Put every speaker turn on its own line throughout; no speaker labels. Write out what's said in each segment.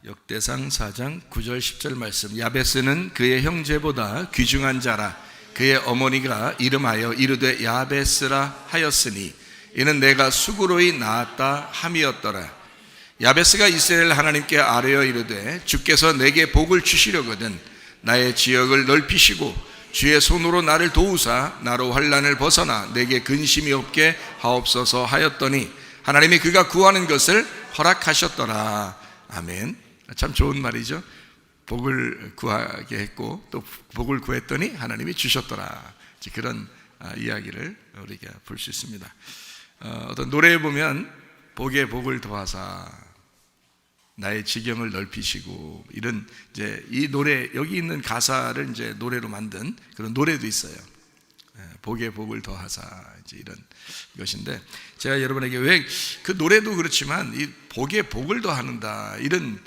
역대상 4장 9절 10절 말씀. 야베스는 그의 형제보다 귀중한 자라. 그의 어머니가 이름하여 이르되 야베스라 하였으니 이는 내가 수고로이 낳았다 함이었더라. 야베스가 이스라엘 하나님께 아뢰어 이르되 주께서 내게 복을 주시려거든 나의 지역을 넓히시고 주의 손으로 나를 도우사 나로 환난을 벗어나 내게 근심이 없게 하옵소서 하였더니 하나님이 그가 구하는 것을 허락하셨더라. 아멘. 참 좋은 말이죠. 복을 구하게 했고 또 복을 구했더니 하나님이 주셨더라. 그런 이야기를 우리가 볼 수 있습니다. 어떤 노래에 보면 복에 복을 더하사 나의 지경을 넓히시고 이런 이제 이 노래 여기 있는 가사를 이제 노래로 만든 그런 노래도 있어요. 복에 복을 더하사 이제 이런 것인데 제가 여러분에게 왜 그 노래도 그렇지만 이 복에 복을 더하는다 이런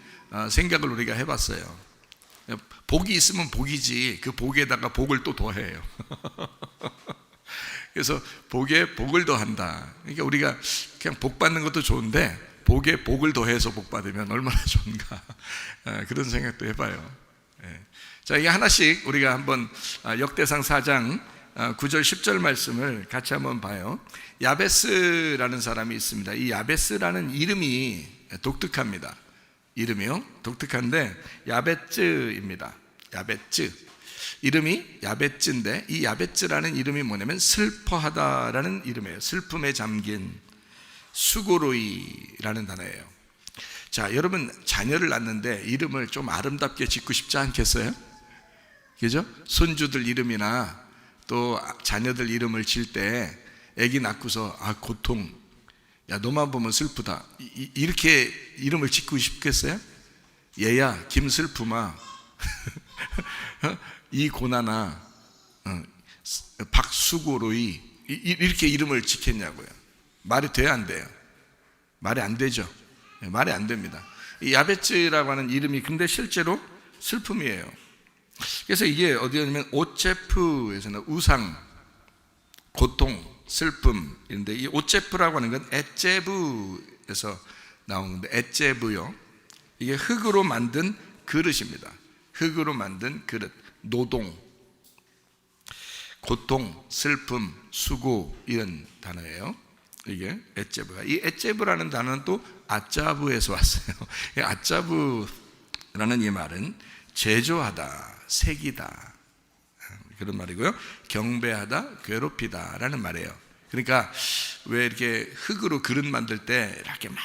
생각을 우리가 해봤어요. 복이 있으면 복이지 그 복에다가 복을 또 더해요. 그래서 복에 복을 더한다. 그러니까 우리가 그냥 복 받는 것도 좋은데 복에 복을 더해서 복 받으면 얼마나 좋은가 그런 생각도 해봐요. 자, 이게 하나씩 우리가 한번 역대상 4장 9절 10절 말씀을 같이 한번 봐요. 야베스라는 사람이 있습니다. 이 야베스라는 이름이 독특합니다. 이름이요 독특한데 야베츠입니다. 야베츠 이름이 야베츠인데 이 야베츠라는 이름이 뭐냐면 슬퍼하다라는 이름이에요. 슬픔에 잠긴 수고로이라는 단어예요. 자, 여러분 자녀를 낳는데 이름을 좀 아름답게 짓고 싶지 않겠어요? 그죠? 손주들 이름이나 또 자녀들 이름을 질 때 애기 낳고서 고통, 야 너만 보면 슬프다 이렇게 이름을 짓고 싶겠어요? 얘야 김슬픔아 이 고난아 박수고로이 이렇게 이름을 짓겠냐고요. 말이 돼야 안 돼요? 말이 안 되죠. 말이 안 됩니다. 이 야베츠라고 하는 이름이 근데 실제로 슬픔이에요. 그래서 이게 어디냐면 오체프에서는 우상, 고통, 슬픔 인데 이 오체프라고 하는 건 에제브에서 나온 건데 에제브요. 이게 흙으로 만든 그릇입니다. 흙으로 만든 그릇. 노동, 고통, 슬픔, 수고 이런 단어예요. 이게 에제브가. 이 에제브라는 단어는 또 아짜브에서 왔어요. 아짜브라는 이 말은 제조하다, 새기다 그런 말이고요. 경배하다, 괴롭히다 라는 말이에요. 그러니까 왜 이렇게 흙으로 그릇 만들 때 이렇게 막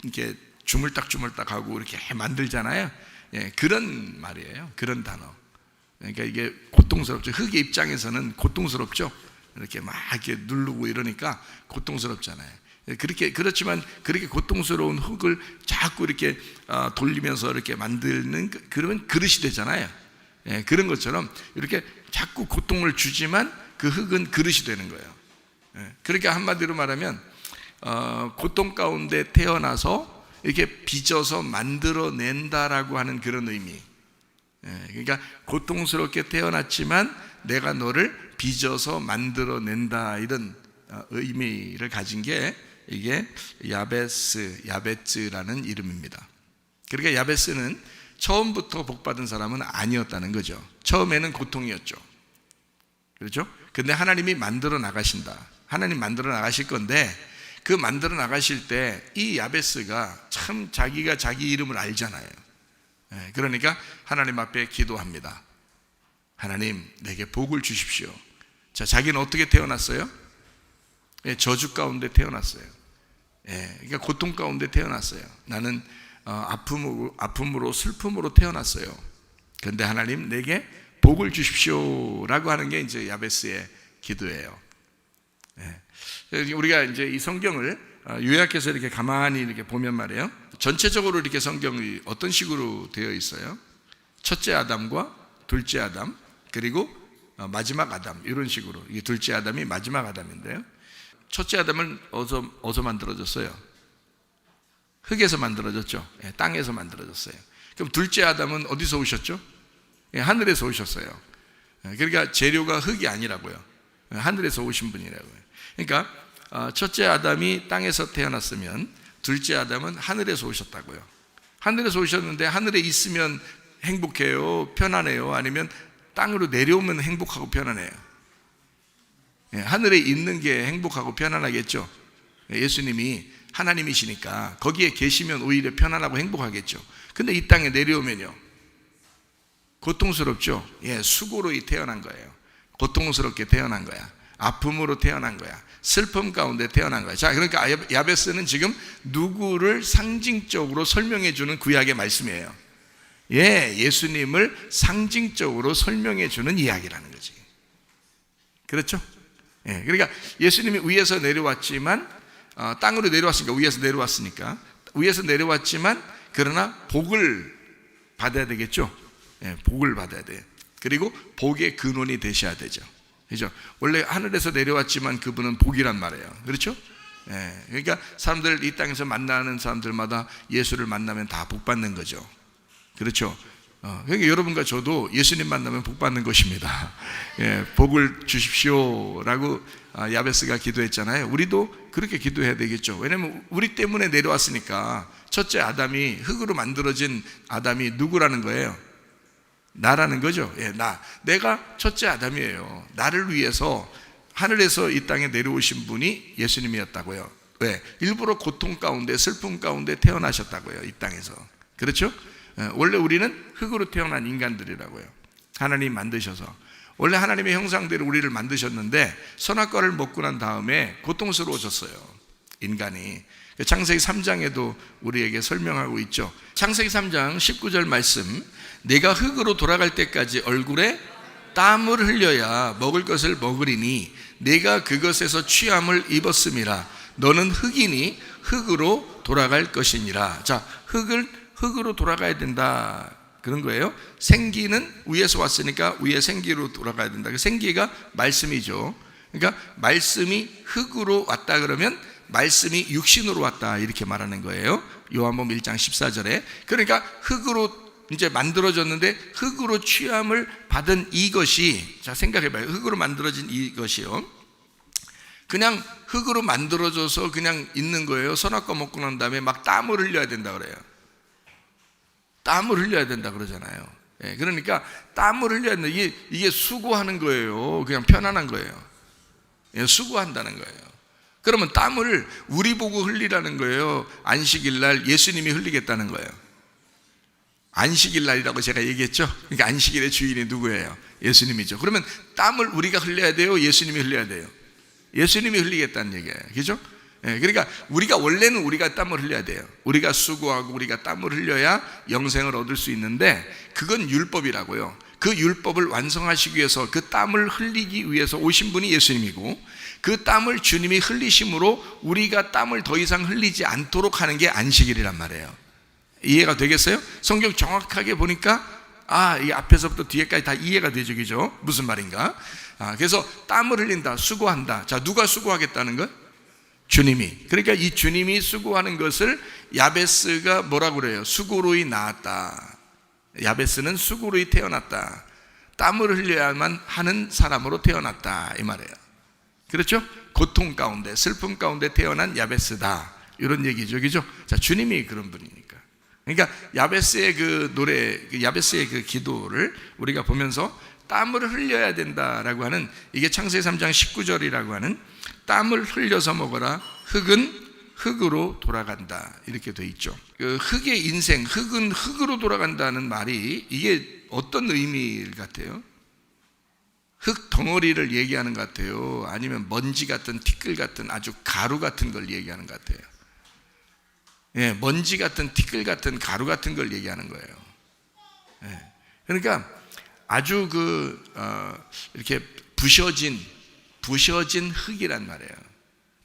이렇게 주물딱 하고 이렇게 만들잖아요. 예, 그런 말이에요. 그런 단어. 그러니까 이게 고통스럽죠. 흙의 입장에서는 고통스럽죠. 이렇게 막 이렇게 누르고 이러니까 고통스럽잖아요. 그렇지만 그렇게 고통스러운 흙을 자꾸 이렇게 돌리면서 이렇게 만드는 그러면 그릇이 되잖아요. 예, 그런 것처럼 이렇게 자꾸 고통을 주지만 그 흙은 그릇이 되는 거예요. 예, 그러니까 한마디로 말하면 고통 가운데 태어나서 이렇게 빚어서 만들어낸다라고 하는 그런 의미. 예, 그러니까 고통스럽게 태어났지만 내가 너를 빚어서 만들어낸다 이런 의미를 가진 게 이게 야베츠라는 이름입니다. 그러니까 야베스는 처음부터 복받은 사람은 아니었다는 거죠. 처음에는 고통이었죠. 그렇죠? 근데 하나님이 만들어 나가신다. 하나님 만들어 나가실 건데 그 만들어 나가실 때 이 야베스가 참 자기가 자기 이름을 알잖아요. 그러니까 하나님 앞에 기도합니다. 하나님 내게 복을 주십시오. 자, 자기는 어떻게 태어났어요? 저주 가운데 태어났어요. 그러니까 고통 가운데 태어났어요. 나는 아픔으로 슬픔으로 태어났어요. 그런데 하나님 내게 복을 주십시오라고 하는 게 이제 야베스의 기도예요. 우리가 이제 이 성경을 요약해서 이렇게 가만히 이렇게 보면 말이에요. 전체적으로 이렇게 성경이 어떤 식으로 되어 있어요? 첫째 아담과 둘째 아담 그리고 마지막 아담 이런 식으로. 이게 둘째 아담이 마지막 아담인데요. 첫째 아담은 어디서 만들어졌어요? 흙에서 만들어졌죠. 땅에서 만들어졌어요. 그럼 둘째 아담은 어디서 오셨죠? 하늘에서 오셨어요. 그러니까 재료가 흙이 아니라고요. 하늘에서 오신 분이라고요. 그러니까 첫째 아담이 땅에서 태어났으면 둘째 아담은 하늘에서 오셨다고요. 하늘에서 오셨는데 하늘에 있으면 행복해요? 편안해요? 아니면 땅으로 내려오면 행복하고 편안해요? 하늘에 있는 게 행복하고 편안하겠죠. 예수님이 하나님이시니까 거기에 계시면 오히려 편안하고 행복하겠죠. 근데 이 땅에 내려오면요, 고통스럽죠. 수고로 태어난 거예요. 고통스럽게 태어난 거야. 아픔으로 태어난 거야. 슬픔 가운데 태어난 거야. 자, 그러니까 야베스는 지금 누구를 상징적으로 설명해 주는 구약의 말씀이에요. 예수님을 상징적으로 설명해 주는 이야기라는 거지. 그렇죠? 그러니까 예수님이 위에서 내려왔지만, 땅으로 내려왔으니까, 위에서 내려왔지만, 그러나 복을 받아야 되겠죠. 복을 받아야 돼. 그리고 복의 근원이 되셔야 되죠. 그죠? 원래 하늘에서 내려왔지만 그분은 복이란 말이에요. 그렇죠? 그러니까 사람들, 이 땅에서 만나는 사람들마다 예수를 만나면 다 복 받는 거죠. 그렇죠? 그러니까 여러분과 저도 예수님 만나면 복 받는 것입니다. 복을 주십시오라고 야베스가 기도했잖아요. 우리도 그렇게 기도해야 되겠죠. 왜냐하면 우리 때문에 내려왔으니까. 첫째 아담이, 흙으로 만들어진 아담이 누구라는 거예요? 나라는 거죠. 내가 첫째 아담이에요. 나를 위해서 하늘에서 이 땅에 내려오신 분이 예수님이었다고요. 왜? 일부러 고통 가운데, 슬픔 가운데 태어나셨다고요. 이 땅에서. 그렇죠? 원래 우리는 흙으로 태어난 인간들이라고요. 하나님 만드셔서. 원래 하나님의 형상대로 우리를 만드셨는데 선악과를 먹고 난 다음에 고통스러워졌어요, 인간이. 창세기 3장에도 우리에게 설명하고 있죠. 창세기 3장 19절 말씀, 내가 흙으로 돌아갈 때까지 얼굴에 땀을 흘려야 먹을 것을 먹으리니 내가 그것에서 취함을 입었음이라. 너는 흙이니 흙으로 돌아갈 것이니라. 자, 흙으로 돌아가야 된다, 그런 거예요. 생기는 위에서 왔으니까 위에 생기로 돌아가야 된다. 생기가 말씀이죠. 그러니까 말씀이 흙으로 왔다 그러면 말씀이 육신으로 왔다, 이렇게 말하는 거예요. 요한복음 1장 14절에. 그러니까 흙으로 이제 만들어졌는데 흙으로 취함을 받은 이것이, 자 생각해봐요. 흙으로 만들어진 이것이요, 그냥 흙으로 만들어져서 그냥 있는 거예요? 선악과 먹고 난 다음에 막 땀을 흘려야 된다 그래요. 땀을 흘려야 된다 그러잖아요. 그러니까 땀을 흘려야 된다. 이게 수고하는 거예요? 그냥 편안한 거예요? 수고한다는 거예요. 그러면 땀을 우리 보고 흘리라는 거예요? 안식일 날 예수님이 흘리겠다는 거예요? 안식일 날이라고 제가 얘기했죠. 그러니까 안식일의 주인이 누구예요? 예수님이죠. 그러면 땀을 우리가 흘려야 돼요? 예수님이 흘려야 돼요? 예수님이 흘리겠다는 얘기예요. 그죠? 그러니까 우리가 원래는 우리가 땀을 흘려야 돼요. 우리가 수고하고 우리가 땀을 흘려야 영생을 얻을 수 있는데 그건 율법이라고요. 그 율법을 완성하시기 위해서, 그 땀을 흘리기 위해서 오신 분이 예수님이고, 그 땀을 주님이 흘리심으로 우리가 땀을 더 이상 흘리지 않도록 하는 게 안식일이란 말이에요. 이해가 되겠어요? 성경 정확하게 보니까 이 앞에서부터 뒤에까지 다 이해가 되죠. 그죠? 무슨 말인가? 그래서 땀을 흘린다, 수고한다. 자, 누가 수고하겠다는 거예요? 주님이. 그러니까 이 주님이 수고하는 것을 야베스가 뭐라고 그래요? 수고로이 낳았다. 야베스는 수고로이 태어났다. 땀을 흘려야만 하는 사람으로 태어났다, 이 말이에요. 그렇죠? 고통 가운데, 슬픔 가운데 태어난 야베스다, 이런 얘기죠. 그죠? 자, 주님이 그런 분이니까. 그러니까 야베스의 그 노래, 야베스의 그 기도를 우리가 보면서 땀을 흘려야 된다라고 하는, 이게 창세기 3장 19절이라고 하는, 땀을 흘려서 먹어라, 흙은 흙으로 돌아간다, 이렇게 돼 있죠. 그 흙의 인생, 흙은 흙으로 돌아간다는 말이 이게 어떤 의미 같아요? 흙 덩어리를 얘기하는 것 같아요? 아니면 먼지 같은, 티끌 같은, 아주 가루 같은 걸 얘기하는 것 같아요? 먼지 같은, 티끌 같은, 가루 같은 걸 얘기하는 거예요. 그러니까 아주 이렇게 부셔진 흙이란 말이에요.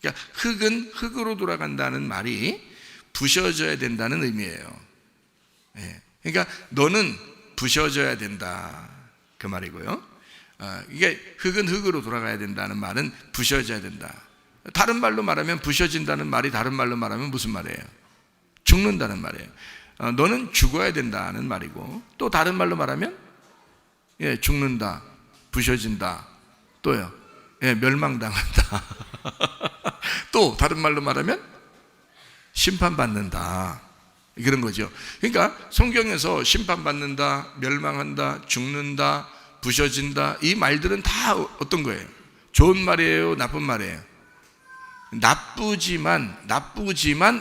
그러니까 흙은 흙으로 돌아간다는 말이 부셔져야 된다는 의미예요. 그러니까 너는 부셔져야 된다, 그 말이고요. 이게 흙은 흙으로 돌아가야 된다는 말은 부셔져야 된다. 다른 말로 말하면, 부셔진다는 말이 다른 말로 말하면 무슨 말이에요? 죽는다는 말이에요. 너는 죽어야 된다는 말이고, 또 다른 말로 말하면 죽는다, 부셔진다, 또요, 멸망당한다. 또 다른 말로 말하면 심판받는다. 그런 거죠. 그러니까 성경에서 심판받는다, 멸망한다, 죽는다, 부셔진다, 이 말들은 다 어떤 거예요? 좋은 말이에요, 나쁜 말이에요? 나쁘지만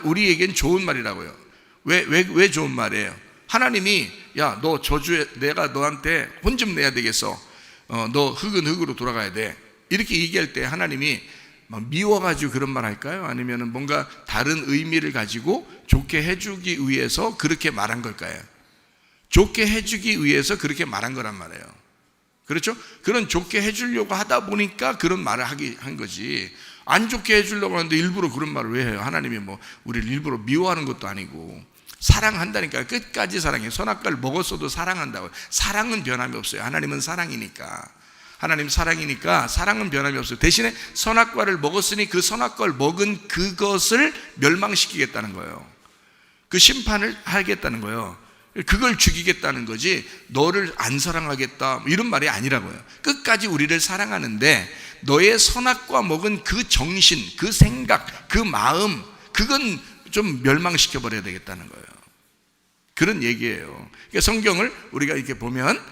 우리에겐 좋은 말이라고요. 왜 좋은 말이에요? 하나님이 야, 너 저주에 내가 너한테 혼 좀 내야 되겠어. 너 흙은 흙으로 돌아가야 돼. 이렇게 얘기할 때 하나님이 미워가지고 그런 말 할까요? 아니면 뭔가 다른 의미를 가지고 좋게 해주기 위해서 그렇게 말한 걸까요? 좋게 해주기 위해서 그렇게 말한 거란 말이에요. 그렇죠? 그런 좋게 해주려고 하다 보니까 그런 말을 한 거지. 안 좋게 해주려고 하는데 일부러 그런 말을 왜 해요? 하나님이 뭐 우리를 일부러 미워하는 것도 아니고 사랑한다니까. 끝까지 사랑해요. 선악과를 먹었어도 사랑한다고요. 사랑은 변함이 없어요. 하나님은 사랑이니까. 하나님 사랑이니까 사랑은 변함이 없어요. 대신에 선악과를 먹었으니 그 선악과를 먹은 그것을 멸망시키겠다는 거예요. 그 심판을 하겠다는 거예요. 그걸 죽이겠다는 거지 너를 안 사랑하겠다 이런 말이 아니라고요. 끝까지 우리를 사랑하는데 너의 선악과 먹은 그 정신, 그 생각, 그 마음, 그건 좀 멸망시켜 버려야 되겠다는 거예요. 그런 얘기예요. 그러니까 성경을 우리가 이렇게 보면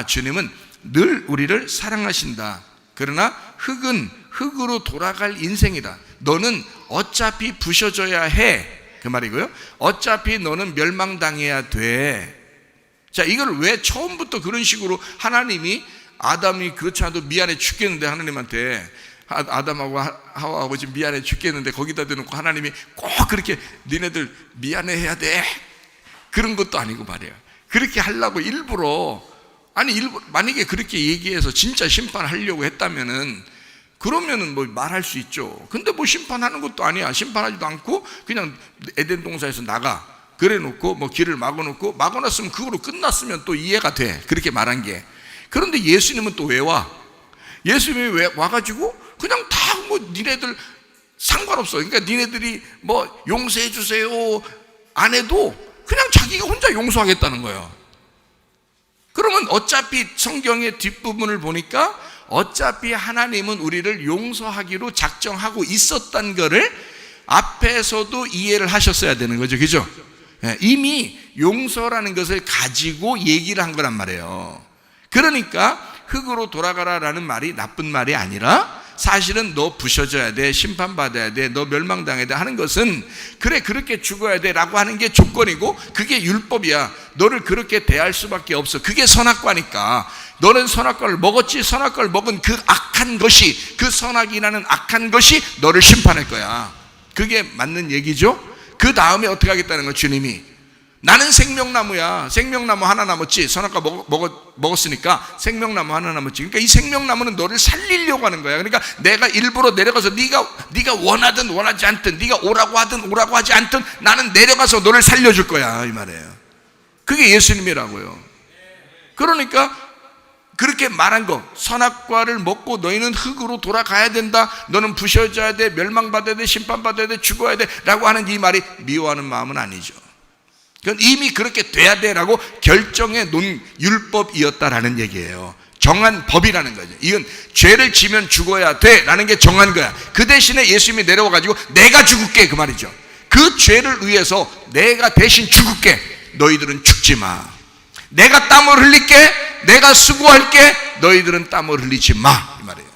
주님은 늘 우리를 사랑하신다. 그러나 흙은 흙으로 돌아갈 인생이다. 너는 어차피 부셔져야 해. 그 말이고요. 어차피 너는 멸망당해야 돼. 자, 이걸 왜 처음부터 그런 식으로 하나님이 아담이 그렇지 않아도 미안해 죽겠는데 하나님한테 아담하고 하와하고 지금 미안해 죽겠는데 거기다 대놓고 하나님이 꼭 그렇게 니네들 미안해해야 돼 그런 것도 아니고 말이에요. 그렇게 하려고 일부러 만약에 그렇게 얘기해서 진짜 심판하려고 했다면은 그러면은 뭐 말할 수 있죠. 근데 뭐 심판하는 것도 아니야. 심판하지도 않고 그냥 에덴 동산에서 나가 그래 놓고 뭐 길을 막아놨으면 그거로 끝났으면 또 이해가 돼. 그렇게 말한 게. 그런데 예수님은 또 왜 와? 예수님이 왜 와가지고 그냥 다 뭐 니네들 상관없어. 그러니까 니네들이 뭐 용서해 주세요 안 해도 그냥 자기가 혼자 용서하겠다는 거예요. 그러면 어차피 성경의 뒷부분을 보니까 어차피 하나님은 우리를 용서하기로 작정하고 있었던 거를 앞에서도 이해를 하셨어야 되는 거죠. 그죠? 이미 용서라는 것을 가지고 얘기를 한 거란 말이에요. 그러니까 흙으로 돌아가라라는 말이 나쁜 말이 아니라 사실은 너 부셔져야 돼, 심판받아야 돼, 너 멸망당해야 돼 하는 것은 그래 그렇게 죽어야 돼 라고 하는 게 조건이고 그게 율법이야. 너를 그렇게 대할 수밖에 없어. 그게 선악과니까 너는 선악과를 먹었지. 선악과를 먹은 그 악한 것이, 그 선악이라는 악한 것이 너를 심판할 거야. 그게 맞는 얘기죠. 그 다음에 어떻게 하겠다는 거야? 주님이 나는 생명나무야. 생명나무 하나 남았지. 선악과 먹었으니까 생명나무 하나 남았지. 그러니까 이 생명나무는 너를 살리려고 하는 거야. 그러니까 내가 일부러 내려가서 네가 원하든 원하지 않든, 네가 오라고 하든 오라고 하지 않든 나는 내려가서 너를 살려줄 거야 이 말이에요. 그게 예수님이라고요. 그러니까 그렇게 말한 거, 선악과를 먹고 너희는 흙으로 돌아가야 된다, 너는 부셔져야 돼, 멸망받아야 돼, 심판받아야 돼, 죽어야 돼 라고 하는 이 말이 미워하는 마음은 아니죠. 그건 이미 그렇게 돼야 돼라고 결정해 놓은 율법이었다라는 얘기예요. 정한 법이라는 거죠. 이건 죄를 지면 죽어야 돼라는 게 정한 거야. 그 대신에 예수님이 내려와가지고 내가 죽을게 그 말이죠. 그 죄를 위해서 내가 대신 죽을게. 너희들은 죽지 마. 내가 땀을 흘릴게. 내가 수고할게. 너희들은 땀을 흘리지 마 이 말이에요.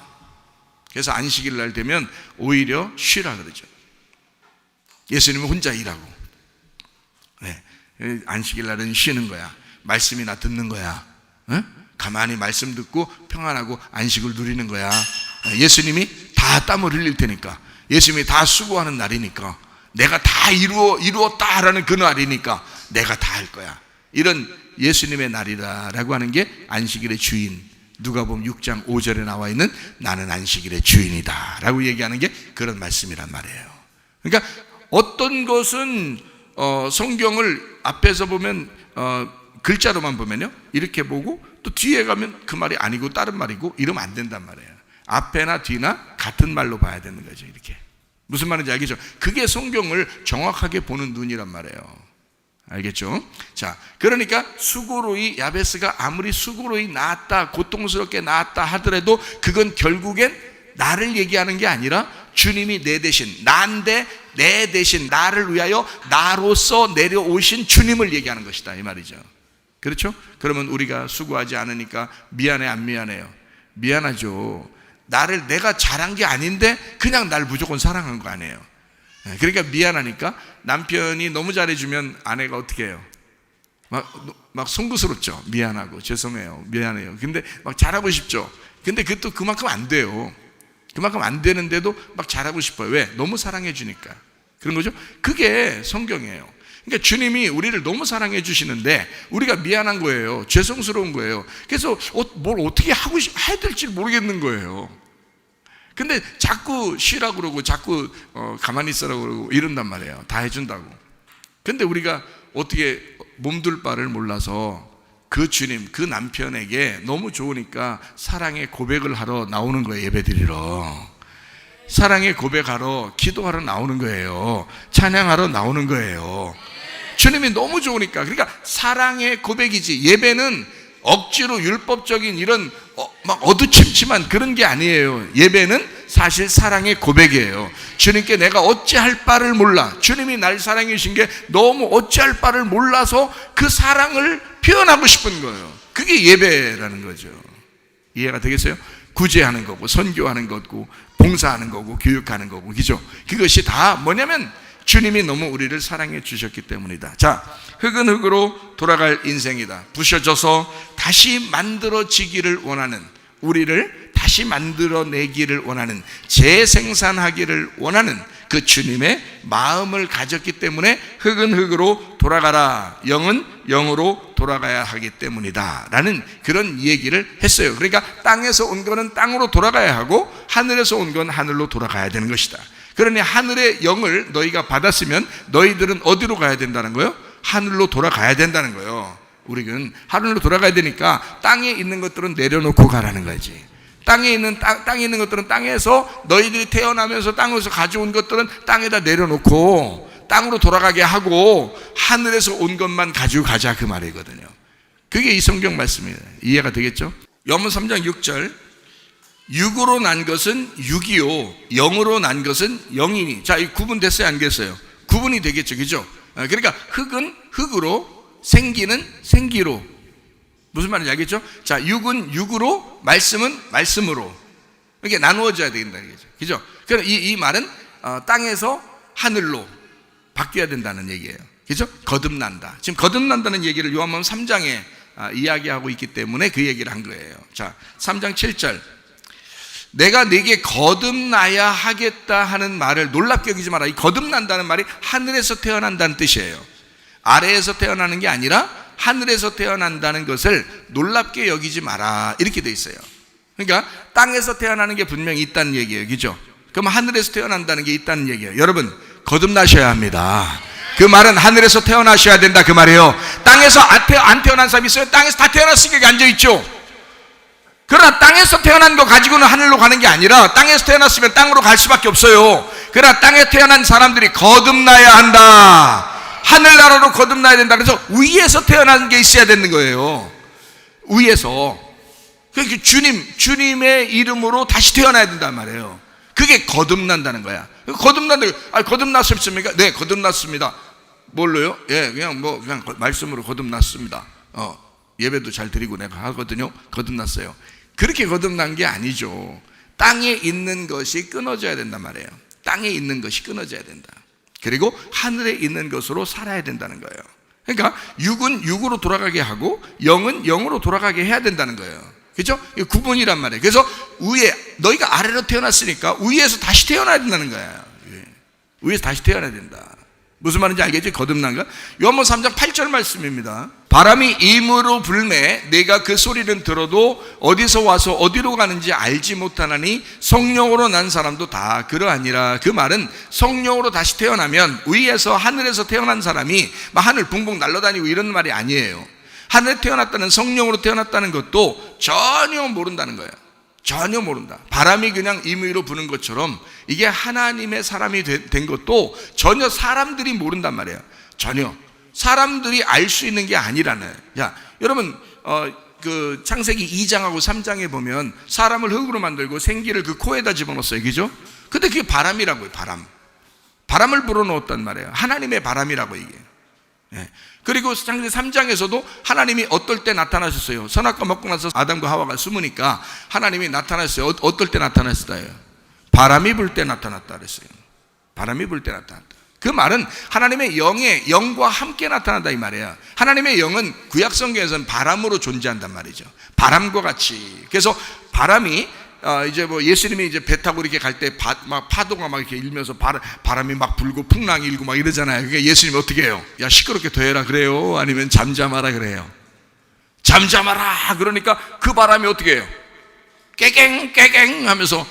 그래서 안식일 날 되면 오히려 쉬라 그러죠. 예수님은 혼자 일하고 안식일 날은 쉬는 거야. 말씀이나 듣는 거야. 가만히 말씀 듣고 평안하고 안식을 누리는 거야. 예수님이 다 땀을 흘릴 테니까, 예수님이 다 수고하는 날이니까, 내가 다 이루었다라는 그 날이니까 내가 다 할 거야. 이런 예수님의 날이다라고 하는 게 안식일의 주인, 누가복음 6장 5절에 나와 있는 나는 안식일의 주인이다 라고 얘기하는 게 그런 말씀이란 말이에요. 그러니까 어떤 것은 성경을 앞에서 보면 글자로만 보면요 이렇게 보고 또 뒤에 가면 그 말이 아니고 다른 말이고 이러면 안 된단 말이에요. 앞에나 뒤나 같은 말로 봐야 되는 거죠. 이렇게 무슨 말인지 알겠죠? 그게 성경을 정확하게 보는 눈이란 말이에요. 알겠죠? 자, 그러니까 수고로이 야베스가 아무리 수고로이 낳았다, 고통스럽게 낳았다 하더라도 그건 결국엔 나를 얘기하는 게 아니라 주님이 내 대신, 나인데 내 대신 나를 위하여 나로서 내려오신 주님을 얘기하는 것이다 이 말이죠. 그렇죠? 그러면 우리가 수고하지 않으니까 미안해 안 미안해요? 미안하죠. 내가 잘한 게 아닌데 그냥 날 무조건 사랑한 거 아니에요. 그러니까 미안하니까 남편이 너무 잘해주면 아내가 어떻게 해요? 막 송구스럽죠. 미안하고 죄송해요 미안해요. 근데 막 잘하고 싶죠. 근데 그것도 그만큼 안 돼요. 그만큼 안 되는데도 막 잘하고 싶어요. 왜? 너무 사랑해 주니까 그런 거죠. 그게 성경이에요. 그러니까 주님이 우리를 너무 사랑해 주시는데 우리가 미안한 거예요. 죄송스러운 거예요. 그래서 뭘 어떻게 해야 될지 모르겠는 거예요. 근데 자꾸 쉬라고 그러고 자꾸 가만히 있으라고 그러고 이런단 말이에요. 다 해준다고. 근데 우리가 어떻게 몸둘 바를 몰라서 그 주님, 그 남편에게 너무 좋으니까 사랑의 고백을 하러 나오는 거예요. 예배드리러 사랑의 고백하러 기도하러 나오는 거예요. 찬양하러 나오는 거예요. 주님이 너무 좋으니까. 그러니까 사랑의 고백이지, 예배는 억지로 율법적인 이런 막 어두침침한 그런 게 아니에요. 예배는 사실 사랑의 고백이에요. 주님께 내가 어찌할 바를 몰라, 주님이 날 사랑해 주신 게 너무 어찌할 바를 몰라서 그 사랑을 표현하고 싶은 거예요. 그게 예배라는 거죠. 이해가 되겠어요? 구제하는 거고 선교하는 거고 봉사하는 거고 교육하는 거고, 그죠? 그것이 다 뭐냐면 주님이 너무 우리를 사랑해 주셨기 때문이다. 자, 흙은 흙으로 돌아갈 인생이다. 부셔져서 다시 만들어지기를 원하는, 우리를 다시 만들어내기를 원하는, 재생산하기를 원하는 그 주님의 마음을 가졌기 때문에 흙은 흙으로 돌아가라, 영은 영으로 돌아가야 하기 때문이다 라는 그런 얘기를 했어요. 그러니까 땅에서 온 거는 땅으로 돌아가야 하고 하늘에서 온 건 하늘로 돌아가야 되는 것이다. 그러니 하늘의 영을 너희가 받았으면 너희들은 어디로 가야 된다는 거예요? 하늘로 돌아가야 된다는 거예요. 우리는 하늘로 돌아가야 되니까 땅에 있는 것들은 내려놓고 가라는 거지. 땅에 있는 것들은 땅에서, 너희들이 태어나면서 땅에서 가져온 것들은 땅에다 내려놓고 땅으로 돌아가게 하고 하늘에서 온 것만 가지고 가자, 그 말이거든요. 그게 이 성경 말씀이에요. 이해가 되겠죠? 요한복음 3장 6절, 육으로 난 것은 육이요 영으로 난 것은 영이니. 자, 이 구분 됐어요 안 됐어요? 구분이 되겠죠, 그죠? 그러니까 흙은 흙으로, 생기는 생기로. 무슨 말인지 알겠죠? 자, 육은 육으로, 말씀은 말씀으로. 이렇게 나누어져야 된다, 그죠? 그래서 이 말은 땅에서 하늘로 바뀌어야 된다는 얘기예요. 그죠? 거듭난다. 지금 거듭난다는 얘기를 요한복음 3장에 이야기하고 있기 때문에 그 얘기를 한 거예요. 자, 3장 7절. 내가 네게 거듭나야 하겠다 하는 말을 놀랍게 여기지 마라. 이 거듭난다는 말이 하늘에서 태어난다는 뜻이에요. 아래에서 태어나는 게 아니라 하늘에서 태어난다는 것을 놀랍게 여기지 마라, 이렇게 돼 있어요. 그러니까 땅에서 태어나는 게 분명히 있다는 얘기예요, 그죠? 그럼 하늘에서 태어난다는 게 있다는 얘기예요. 여러분, 거듭나셔야 합니다. 그 말은 하늘에서 태어나셔야 된다 그 말이에요. 땅에서 안 태어난 사람이 있어요? 땅에서 다 태어났으니까 여기 앉아있죠. 그러나 땅에서 태어난 거 가지고는 하늘로 가는 게 아니라 땅에서 태어났으면 땅으로 갈 수밖에 없어요. 그러나 땅에 태어난 사람들이 거듭나야 한다, 하늘나라로 거듭나야 된다. 그래서 위에서 태어난 게 있어야 되는 거예요. 위에서. 그러니까 주님의 이름으로 다시 태어나야 된단 말이에요. 그게 거듭난다는 거야. 거듭났습니까? 네, 거듭났습니다. 뭘로요? 예, 그냥 말씀으로 거듭났습니다. 예배도 잘 드리고 내가 하거든요. 거듭났어요. 그렇게 거듭난 게 아니죠. 땅에 있는 것이 끊어져야 된단 말이에요. 땅에 있는 것이 끊어져야 된다. 그리고 하늘에 있는 것으로 살아야 된다는 거예요. 그러니까 육은 육으로 돌아가게 하고 영은 영으로 돌아가게 해야 된다는 거예요. 그렇죠? 구분이란 말이에요. 그래서 너희가 아래로 태어났으니까 위에서 다시 태어나야 된다는 거예요. 위에서 다시 태어나야 된다. 무슨 말인지 알겠지? 거듭난가? 요한복음 3장 8절 말씀입니다. 바람이 임으로 불매 내가 그 소리는 들어도 어디서 와서 어디로 가는지 알지 못하나니 성령으로 난 사람도 다 그러하니라. 그 말은 성령으로 다시 태어나면, 위에서 하늘에서 태어난 사람이 막 하늘 붕붕 날아다니고 이런 말이 아니에요. 하늘에 태어났다는, 성령으로 태어났다는 것도 전혀 모른다는 거예요. 전혀 모른다. 바람이 그냥 임의로 부는 것처럼 이게 하나님의 사람이 된 것도 전혀 사람들이 모른단 말이에요. 전혀 사람들이 알 수 있는 게 아니라네. 야, 여러분, 그 창세기 2장하고 3장에 보면 사람을 흙으로 만들고 생기를 그 코에다 집어넣었어요, 그죠? 근데 그게 바람이라고요. 바람을 불어넣었단 말이에요. 하나님의 바람이라고 이게. 예. 그리고 창세기 3장에서도 하나님이 어떨 때 나타나셨어요? 선악과 먹고 나서 아담과 하와가 숨으니까 하나님이 나타났어요. 어떨 때 나타났어요? 바람이 불 때 나타났다 그랬어요. 바람이 불 때 나타났다. 그 말은 하나님의 영과 함께 나타난다 이 말이에요. 하나님의 영은 구약 성경에서는 바람으로 존재한단 말이죠. 바람과 같이. 그래서 바람이 이제 뭐 예수님이 이제 배 타고 이렇게 갈 때 막 파도가 막 이렇게 일면서 바람이 막 불고 풍랑이 일고 막 이러잖아요. 그러니까 예수님이 어떻게 해요? 야, 시끄럽게 더해라 그래요? 아니면 잠잠하라 그래요? 잠잠하라. 그러니까 그 바람이 어떻게 해요? 깨갱 깨갱 하면서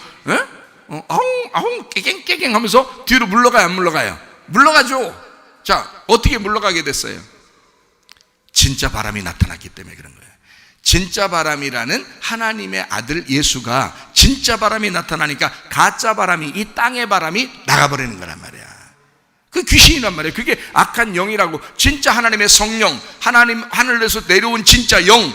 아웅 아웅 깨갱 깨갱 하면서 뒤로 물러가요, 안 물러가요? 물러가죠. 자, 어떻게 물러가게 됐어요? 진짜 바람이 나타났기 때문에 그런 거예요. 진짜 바람이라는 하나님의 아들 예수가 진짜 바람이 나타나니까 가짜 바람이, 이 땅의 바람이 나가버리는 거란 말이야. 그 귀신이란 말이에요. 그게 악한 영이라고. 진짜 하나님의 성령, 하나님 하늘에서 내려온 진짜 영,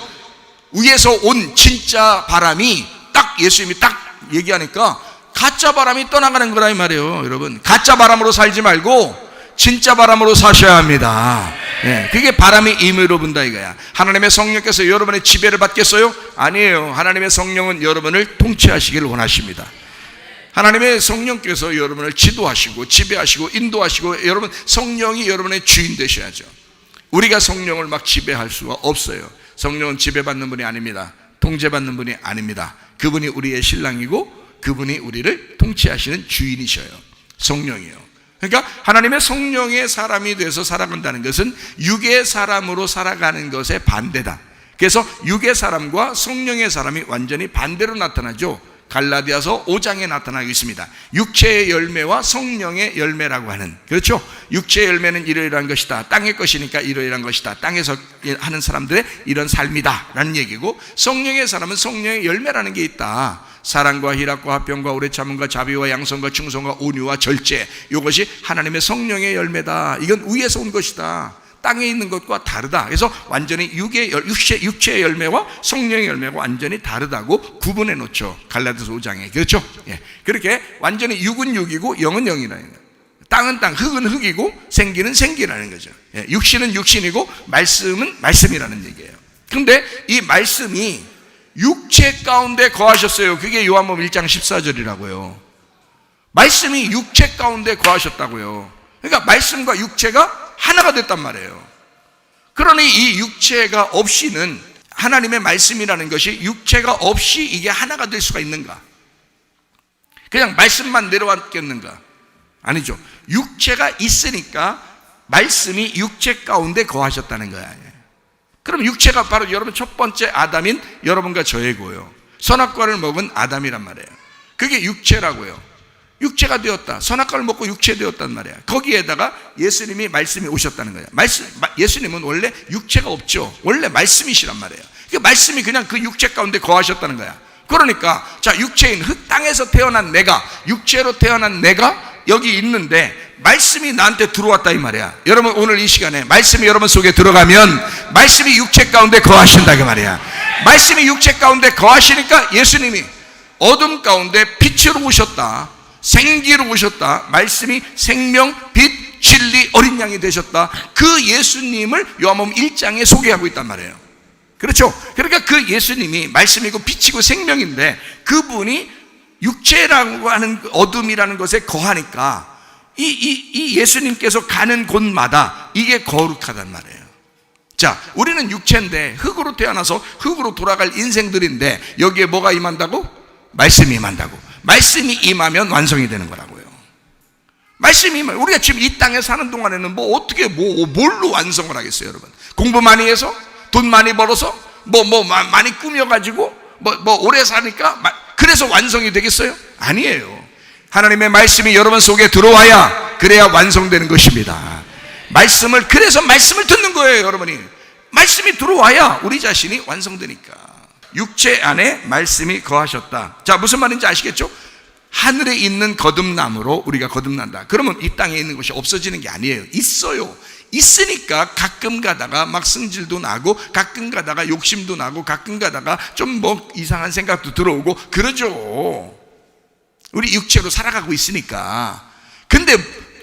위에서 온 진짜 바람이 딱 예수님이 딱 얘기하니까 가짜 바람이 떠나가는 거라 이 말이에요. 여러분, 가짜 바람으로 살지 말고 진짜 바람으로 사셔야 합니다. 네, 그게 바람이 임의로 분다 이거야. 하나님의 성령께서 여러분의 지배를 받겠어요? 아니에요. 하나님의 성령은 여러분을 통치하시기를 원하십니다. 하나님의 성령께서 여러분을 지도하시고 지배하시고 인도하시고, 여러분 성령이 여러분의 주인 되셔야죠. 우리가 성령을 막 지배할 수가 없어요. 성령은 지배받는 분이 아닙니다. 통제받는 분이 아닙니다. 그분이 우리의 신랑이고 그분이 우리를 통치하시는 주인이셔요. 성령이요. 그러니까 하나님의 성령의 사람이 돼서 살아간다는 것은 육의 사람으로 살아가는 것의 반대다. 그래서 육의 사람과 성령의 사람이 완전히 반대로 나타나죠. 갈라디아서 5장에 나타나고 있습니다. 육체의 열매와 성령의 열매라고 하는, 그렇죠? 육체의 열매는 이러이러한 것이다. 땅의 것이니까 이러이러한 것이다. 땅에서 하는 사람들의 이런 삶이다 라는 얘기고, 성령의 사람은 성령의 열매라는 게 있다. 사랑과 희락과 화평과 오래 참음과 자비와 양선과 충성과 온유와 절제, 이것이 하나님의 성령의 열매다. 이건 위에서 온 것이다. 땅에 있는 것과 다르다. 그래서 완전히 육체의 열매와 성령의 열매가 완전히 다르다고 구분해 놓죠. 갈라디아서 5장에. 그렇죠? 예. 그렇게 완전히 육은 육이고 영은 영이라는 거예요. 땅은 땅, 흙은 흙이고 생기는 생기라는 거죠. 예. 육신은 육신이고 말씀은 말씀이라는 얘기예요. 그런데 이 말씀이 육체 가운데 거하셨어요. 그게 요한복음 1장 14절이라고요. 말씀이 육체 가운데 거하셨다고요. 그러니까 말씀과 육체가 하나가 됐단 말이에요. 그러니 이 육체가 없이는, 하나님의 말씀이라는 것이 육체가 없이 이게 하나가 될 수가 있는가? 그냥 말씀만 내려왔겠는가? 아니죠. 육체가 있으니까 말씀이 육체 가운데 거하셨다는 거야. 그럼 육체가 바로 여러분 첫 번째 아담인 여러분과 저이고요. 선악과를 먹은 아담이란 말이에요. 그게 육체라고요. 육체가 되었다. 선악과를 먹고 육체 되었단 말이야. 거기에다가 예수님이 말씀이 오셨다는 거야. 예수님은 원래 육체가 없죠. 원래 말씀이시란 말이에요. 그 말씀이 그냥 그 육체 가운데 거하셨다는 거야. 그러니까 자, 육체인 흙 땅에서 태어난 내가, 육체로 태어난 내가 여기 있는데 말씀이 나한테 들어왔다 이 말이야. 여러분 오늘 이 시간에 말씀이 여러분 속에 들어가면 말씀이 육체 가운데 거하신다 그 말이야. 말씀이 육체 가운데 거하시니까 예수님이 어둠 가운데 빛으로 오셨다. 생기로 오셨다. 말씀이 생명, 빛, 진리, 어린 양이 되셨다. 그 예수님을 요한복음 1장에 소개하고 있단 말이에요. 그렇죠? 그러니까 그 예수님이 말씀이고 빛이고 생명인데 그분이 육체라고 하는 어둠이라는 것에 거하니까 이 예수님께서 가는 곳마다 이게 거룩하단 말이에요. 자, 우리는 육체인데 흙으로 태어나서 흙으로 돌아갈 인생들인데 여기에 뭐가 임한다고? 말씀이 임한다고. 말씀이 임하면 완성이 되는 거라고요. 말씀이 임하면, 우리가 지금 이 땅에 사는 동안에는 뭐 어떻게 뭘로 완성을 하겠어요, 여러분? 공부 많이 해서, 돈 많이 벌어서, 많이 꾸며가지고, 오래 사니까 그래서 완성이 되겠어요? 아니에요. 하나님의 말씀이 여러분 속에 들어와야 그래야 완성되는 것입니다. 그래서 말씀을 듣는 거예요, 여러분이. 말씀이 들어와야 우리 자신이 완성되니까. 육체 안에 말씀이 거하셨다. 자, 무슨 말인지 아시겠죠? 하늘에 있는 거듭남으로 우리가 거듭난다. 그러면 이 땅에 있는 것이 없어지는 게 아니에요. 있어요. 있으니까 가끔 가다가 막 승질도 나고, 가끔 가다가 욕심도 나고, 가끔 가다가 좀 이상한 생각도 들어오고 그러죠. 우리 육체로 살아가고 있으니까. 근데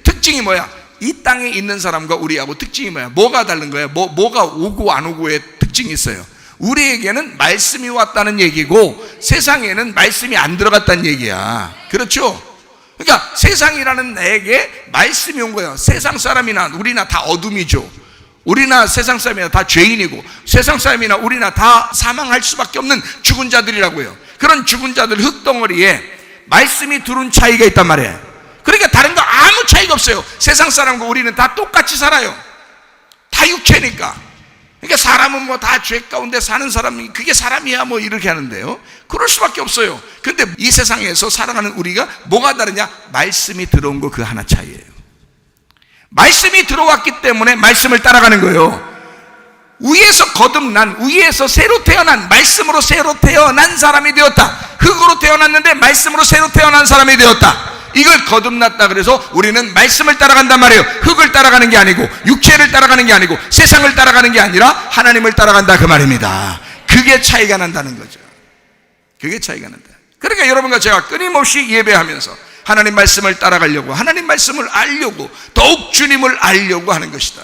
특징이 뭐야? 이 땅에 있는 사람과 우리하고 특징이 뭐야? 뭐가 다른 거야? 뭐가 오고 안 오고의 특징이 있어요. 우리에게는 말씀이 왔다는 얘기고 세상에는 말씀이 안 들어갔다는 얘기야. 그렇죠? 그러니까 세상이라는 내게 말씀이 온 거예요. 세상 사람이나 우리나 다 어둠이죠. 우리나 세상 사람이나 다 죄인이고 세상 사람이나 우리나 다 사망할 수밖에 없는 죽은 자들이라고요. 그런 죽은 자들 흙덩어리에 말씀이 들어온 차이가 있단 말이에요. 그러니까 다른 거 아무 차이가 없어요. 세상 사람과 우리는 다 똑같이 살아요. 다 육체니까. 그러니까 사람은 뭐 다 죄 가운데 사는 사람이 그게 사람이야 뭐 이렇게 하는데요. 그럴 수밖에 없어요. 근데 이 세상에서 살아가는 우리가 뭐가 다르냐? 말씀이 들어온 거 그 하나 차이예요. 말씀이 들어왔기 때문에 말씀을 따라가는 거예요. 위에서 거듭난, 위에서 새로 태어난, 말씀으로 새로 태어난 사람이 되었다. 흙으로 태어났는데 말씀으로 새로 태어난 사람이 되었다. 이걸 거듭났다 그래서 우리는 말씀을 따라간단 말이에요. 흙을 따라가는 게 아니고 육체를 따라가는 게 아니고 세상을 따라가는 게 아니라 하나님을 따라간다 그 말입니다. 그게 차이가 난다는 거죠. 그게 차이가 난다. 그러니까 여러분과 제가 끊임없이 예배하면서 하나님 말씀을 따라가려고, 하나님 말씀을 알려고, 더욱 주님을 알려고 하는 것이다.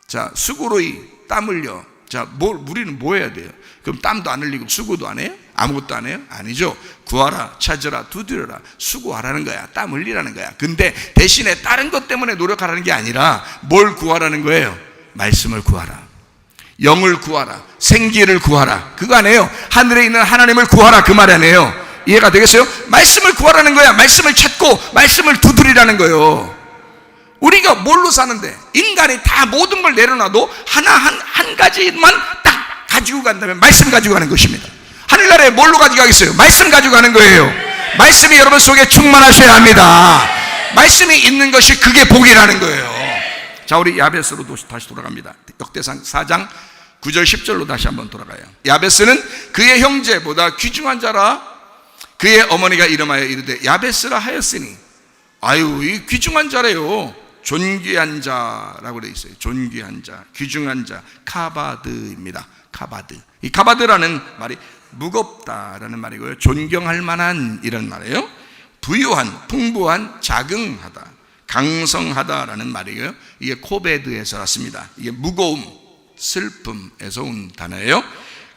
자, 수고로이 땀 흘려. 자, 우리는 뭐 해야 돼요? 그럼 땀도 안 흘리고 수고도 안 해요? 아무것도 안 해요? 아니죠. 구하라, 찾으라, 두드려라. 수고하라는 거야. 땀 흘리라는 거야. 근데 대신에 다른 것 때문에 노력하라는 게 아니라 뭘 구하라는 거예요? 말씀을 구하라. 영을 구하라. 생기를 구하라. 그거 아니에요. 하늘에 있는 하나님을 구하라. 그 말 아니에요. 이해가 되겠어요? 말씀을 구하라는 거야. 말씀을 찾고 말씀을 두드리라는 거예요. 우리가 뭘로 사는데 인간이 다 모든 걸 내려놔도 한 가지만 딱 가지고 간다면 말씀 가지고 가는 것입니다. 하늘나라에 뭘로 가지고 가겠어요? 말씀 가지고 가는 거예요. 말씀이 여러분 속에 충만하셔야 합니다. 말씀이 있는 것이 그게 복이라는 거예요. 자, 우리 야베스로 다시 돌아갑니다. 역대상 4장 9절 10절로 다시 한번 돌아가요. 야베스는 그의 형제보다 귀중한 자라 그의 어머니가 이름하여 이르되 야베스라 하였으니, 아유, 이 귀중한 자래요. 존귀한 자라고 되어 있어요. 존귀한 자, 귀중한 자, 카바드입니다. 카바드. 이 카바드라는 말이 무겁다라는 말이고요. 존경할 만한 이런 말이에요. 부유한, 풍부한, 자긍하다, 강성하다라는 말이고요. 이게 코베드에서 왔습니다. 이게 무거움, 슬픔에서 온 단어예요.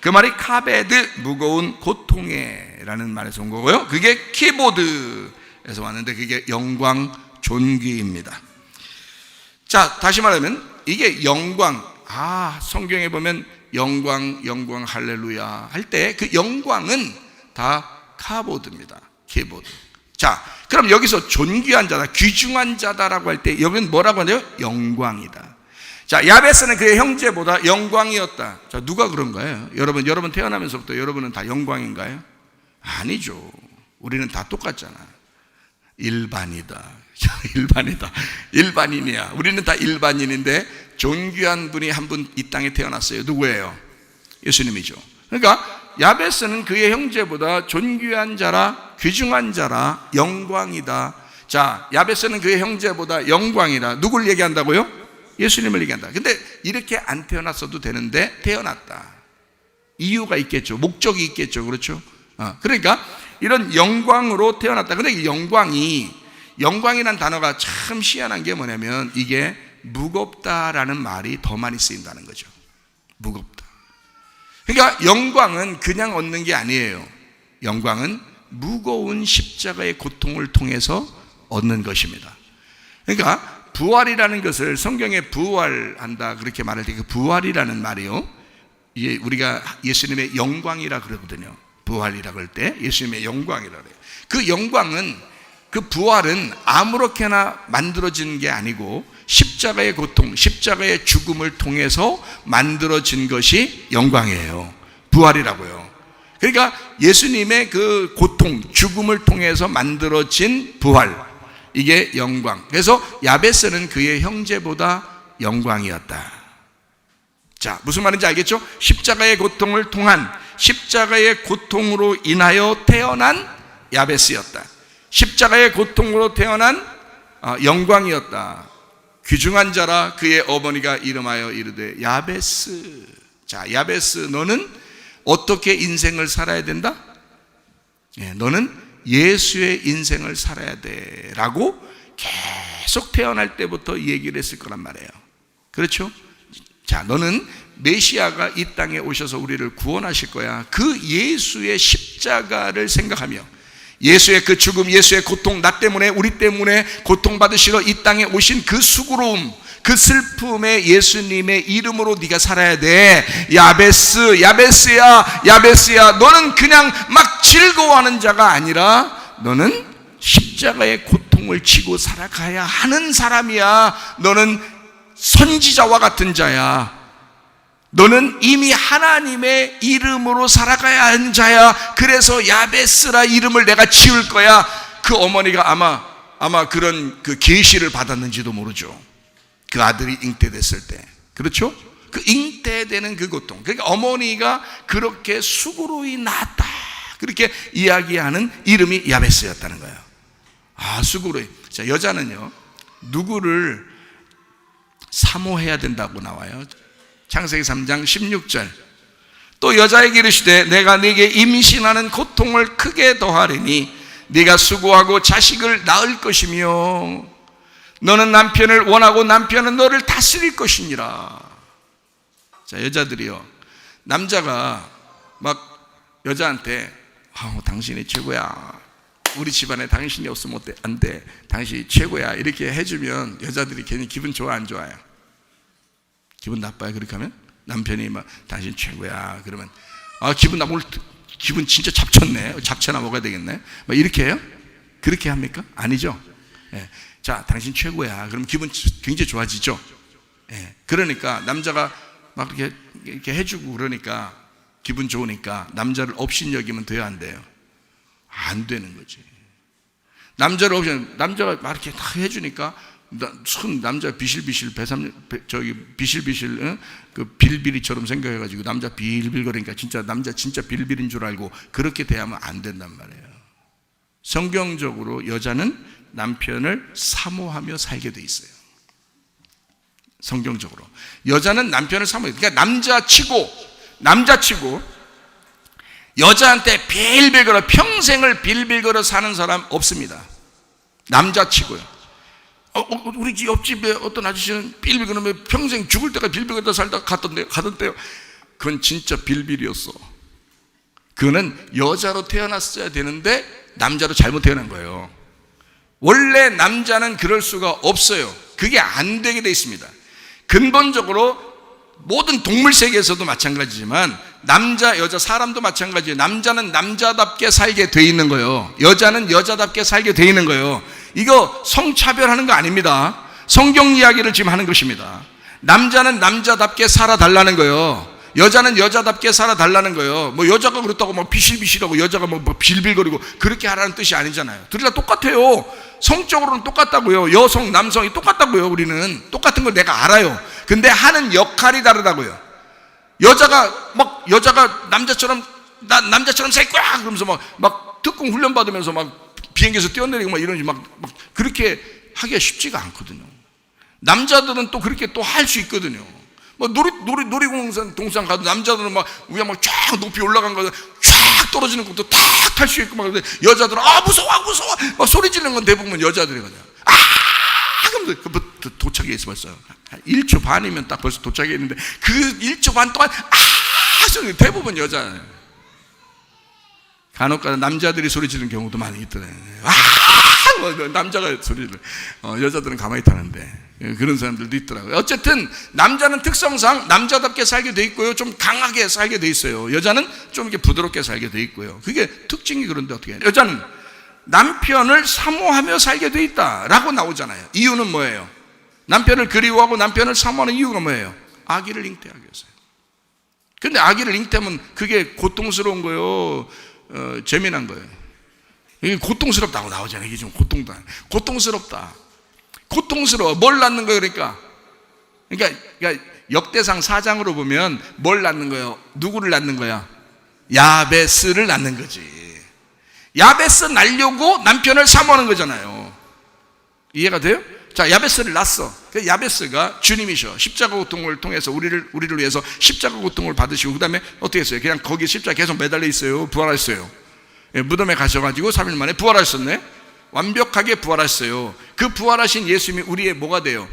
그 말이 카베드, 무거운 고통에라는 말에서 온 거고요. 그게 키보드에서 왔는데 그게 영광, 존귀입니다. 자, 다시 말하면 이게 영광, 성경에 보면 영광, 영광, 할렐루야 할 때 그 영광은 다 카보드입니다. 키보드. 자, 그럼 여기서 존귀한 자다, 귀중한 자다라고 할 때 여기는 뭐라고 하나요? 영광이다. 자, 야베스는 그의 형제보다 영광이었다. 자, 누가 그런 거예요? 여러분 태어나면서부터 여러분은 다 영광인가요? 아니죠. 우리는 다 똑같잖아. 일반이다. 일반이다. 일반인이야. 우리는 다 일반인인데 존귀한 분이 한 분 이 땅에 태어났어요. 누구예요? 예수님이죠. 그러니까 야베스는 그의 형제보다 존귀한 자라, 귀중한 자라, 영광이다. 자, 야베스는 그의 형제보다 영광이다. 누굴 얘기한다고요? 예수님을 얘기한다. 근데 이렇게 안 태어났어도 되는데 태어났다. 이유가 있겠죠. 목적이 있겠죠. 그렇죠? 그러니까 이런 영광으로 태어났다. 근데 이 영광이란 단어가 참 희한한 게 뭐냐면 이게 무겁다라는 말이 더 많이 쓰인다는 거죠. 무겁다. 그러니까 영광은 그냥 얻는 게 아니에요. 영광은 무거운 십자가의 고통을 통해서 얻는 것입니다. 그러니까 부활이라는 것을 성경에 부활한다 그렇게 말할 때 그 부활이라는 말이요, 이게 우리가 예수님의 영광이라 그러거든요. 부활이라고 할 때 예수님의 영광이라 그래요. 그 영광은, 그 부활은 아무렇게나 만들어진 게 아니고 십자가의 고통, 십자가의 죽음을 통해서 만들어진 것이 영광이에요. 부활이라고요. 그러니까 예수님의 그 고통, 죽음을 통해서 만들어진 부활, 이게 영광. 그래서 야베스는 그의 형제보다 영광이었다. 자, 무슨 말인지 알겠죠? 십자가의 고통을 통한, 십자가의 고통으로 인하여 태어난 야베스였다. 십자가의 고통으로 태어난 영광이었다. 귀중한 자라 그의 어머니가 이름하여 이르되 야베스. 자, 야베스, 너는 어떻게 인생을 살아야 된다? 너는 예수의 인생을 살아야 돼 라고 계속 태어날 때부터 얘기를 했을 거란 말이에요. 그렇죠? 자, 너는 메시아가 이 땅에 오셔서 우리를 구원하실 거야. 그 예수의 십자가를 생각하며 예수의 그 죽음, 예수의 고통, 나 때문에 우리 때문에 고통받으시러 이 땅에 오신 그 수고로움, 그 슬픔의 예수님의 이름으로 네가 살아야 돼. 야베스, 야베스야, 야베스야. 너는 그냥 막 즐거워하는 자가 아니라 너는 십자가의 고통을 지고 살아가야 하는 사람이야. 너는 선지자와 같은 자야. 너는 이미 하나님의 이름으로 살아가야 하는 자야. 그래서 야베스라 이름을 내가 지을 거야. 그 어머니가 아마 그런 그 계시를 받았는지도 모르죠. 그 아들이 잉태됐을 때. 그렇죠? 그 잉태되는 그 고통. 그러니까 어머니가 그렇게 수고로이 낳았다, 그렇게 이야기하는 이름이 야베스였다는 거예요. 아, 수고로이. 자, 여자는요, 누구를 사모해야 된다고 나와요. 창세기 3장 16절. 또 여자에게 이르시되 내가 네게 임신하는 고통을 크게 더하리니 네가 수고하고 자식을 낳을 것이며 너는 남편을 원하고 남편은 너를 다스릴 것이니라. 자, 여자들이요, 남자가 막 여자한테 당신이 최고야, 우리 집안에 당신이 없으면 안 돼, 당신이 최고야, 이렇게 해주면 여자들이 괜히 기분 좋아 안 좋아요? 기분 나빠요. 그렇게 하면 남편이 막 당신 최고야 그러면 기분 나, 오늘 기분 진짜 잡쳤네, 잡채나 먹어야 되겠네, 막 이렇게 해요? 그렇게 합니까? 아니죠. 예. 자, 당신 최고야 그럼 기분 굉장히 좋아지죠. 예. 그러니까 남자가 막 이렇게 해주고 그러니까 기분 좋으니까 남자를 업신여기면 돼요, 안 돼요? 안 되는 거지. 남자가 막 이렇게 다 해주니까 손 남자 비실비실 비실비실 그 빌빌이처럼 생각해가지고 남자 빌빌거리니까 남자 진짜 빌빌인 줄 알고 그렇게 대하면 안 된단 말이에요. 성경적으로 여자는 남편을 사모하며 살게 돼 있어요. 성경적으로 여자는 남편을 사모해요. 그러니까 남자치고 여자한테 빌빌거려 평생을 빌빌거려 사는 사람 없습니다. 남자치고요. 우리 집 옆집에 어떤 아저씨는 빌빌거리며 평생 죽을 때까지 빌빌거리다 살다 가던데요. 그건 진짜 빌빌이었어. 그거는 여자로 태어났어야 되는데 남자로 잘못 태어난 거예요. 원래 남자는 그럴 수가 없어요. 그게 안 되게 돼 있습니다. 근본적으로 모든 동물 세계에서도 마찬가지지만 남자, 여자, 사람도 마찬가지예요. 남자는 남자답게 살게 돼 있는 거예요. 여자는 여자답게 살게 돼 있는 거예요. 이거 성차별하는 거 아닙니다. 성경 이야기를 지금 하는 것입니다. 남자는 남자답게 살아달라는 거예요. 여자는 여자답게 살아달라는 거예요. 뭐 여자가 그렇다고 막 비실비실하고 여자가 뭐 빌빌거리고 그렇게 하라는 뜻이 아니잖아요. 둘이 다 똑같아요. 성적으로는 똑같다고요. 여성, 남성이 똑같다고요. 우리는 똑같은 걸 내가 알아요. 근데 하는 역할이 다르다고요. 여자가 남자처럼 살 거야 그러면서 막 특공 훈련 받으면서 막 비행기에서 뛰어내리고 막 이러지 막 그렇게 하기가 쉽지가 않거든요. 남자들은 또 그렇게 또 할 수 있거든요. 뭐 놀이동산 가도 남자들은 막 위에 막 쫙 높이 올라간 거 쫙 떨어지는 것도 탁 탈 수 있고 막 그런데 여자들은 무서워 막 소리 지르는 건 대부분 여자들이거든요. 그럼 도착해 있어 벌써 1초 반이면 딱 벌써 도착해 있는데 그 1초 반 동안 대부분 여자예요. 간혹가다 남자들이 소리 지르는 경우도 많이 있더라고요. 남자가 소리를 여자들은 가만히 타는데 그런 사람들도 있더라고요. 어쨌든 남자는 특성상 남자답게 살게 돼 있고요, 좀 강하게 살게 돼 있어요. 여자는 좀 이렇게 부드럽게 살게 돼 있고요. 그게 특징이. 그런데 어떻게 해요? 여자는 남편을 사모하며 살게 돼 있다라고 나오잖아요. 이유는 뭐예요? 남편을 그리워하고 남편을 사모하는 이유가 뭐예요? 아기를 잉태하기 위해서요. 근데 아기를 잉태하면 그게 고통스러운 거예요, 재미난 거예요? 이게 고통스럽다고 나오잖아요. 이게 좀 고통스러워. 뭘 낳는 거예요? 그러니까 역대상 4장으로 보면 뭘 낳는 거예요? 누구를 낳는 거야? 야베스를 낳는 거지. 야베스 낳으려고 남편을 사모하는 거잖아요. 이해가 돼요? 자, 야베스를 낳았어. 그 야베스가 주님이셔. 십자가 고통을 통해서 우리를 위해서 십자가 고통을 받으시고 그 다음에 어떻게 했어요? 그냥 거기 십자가 계속 매달려 있어요? 부활했어요? 무덤에 가셔가지고 3일 만에 부활하셨네. 완벽하게 부활하셨어요. 그 부활하신 예수님이 우리의 뭐가 돼요?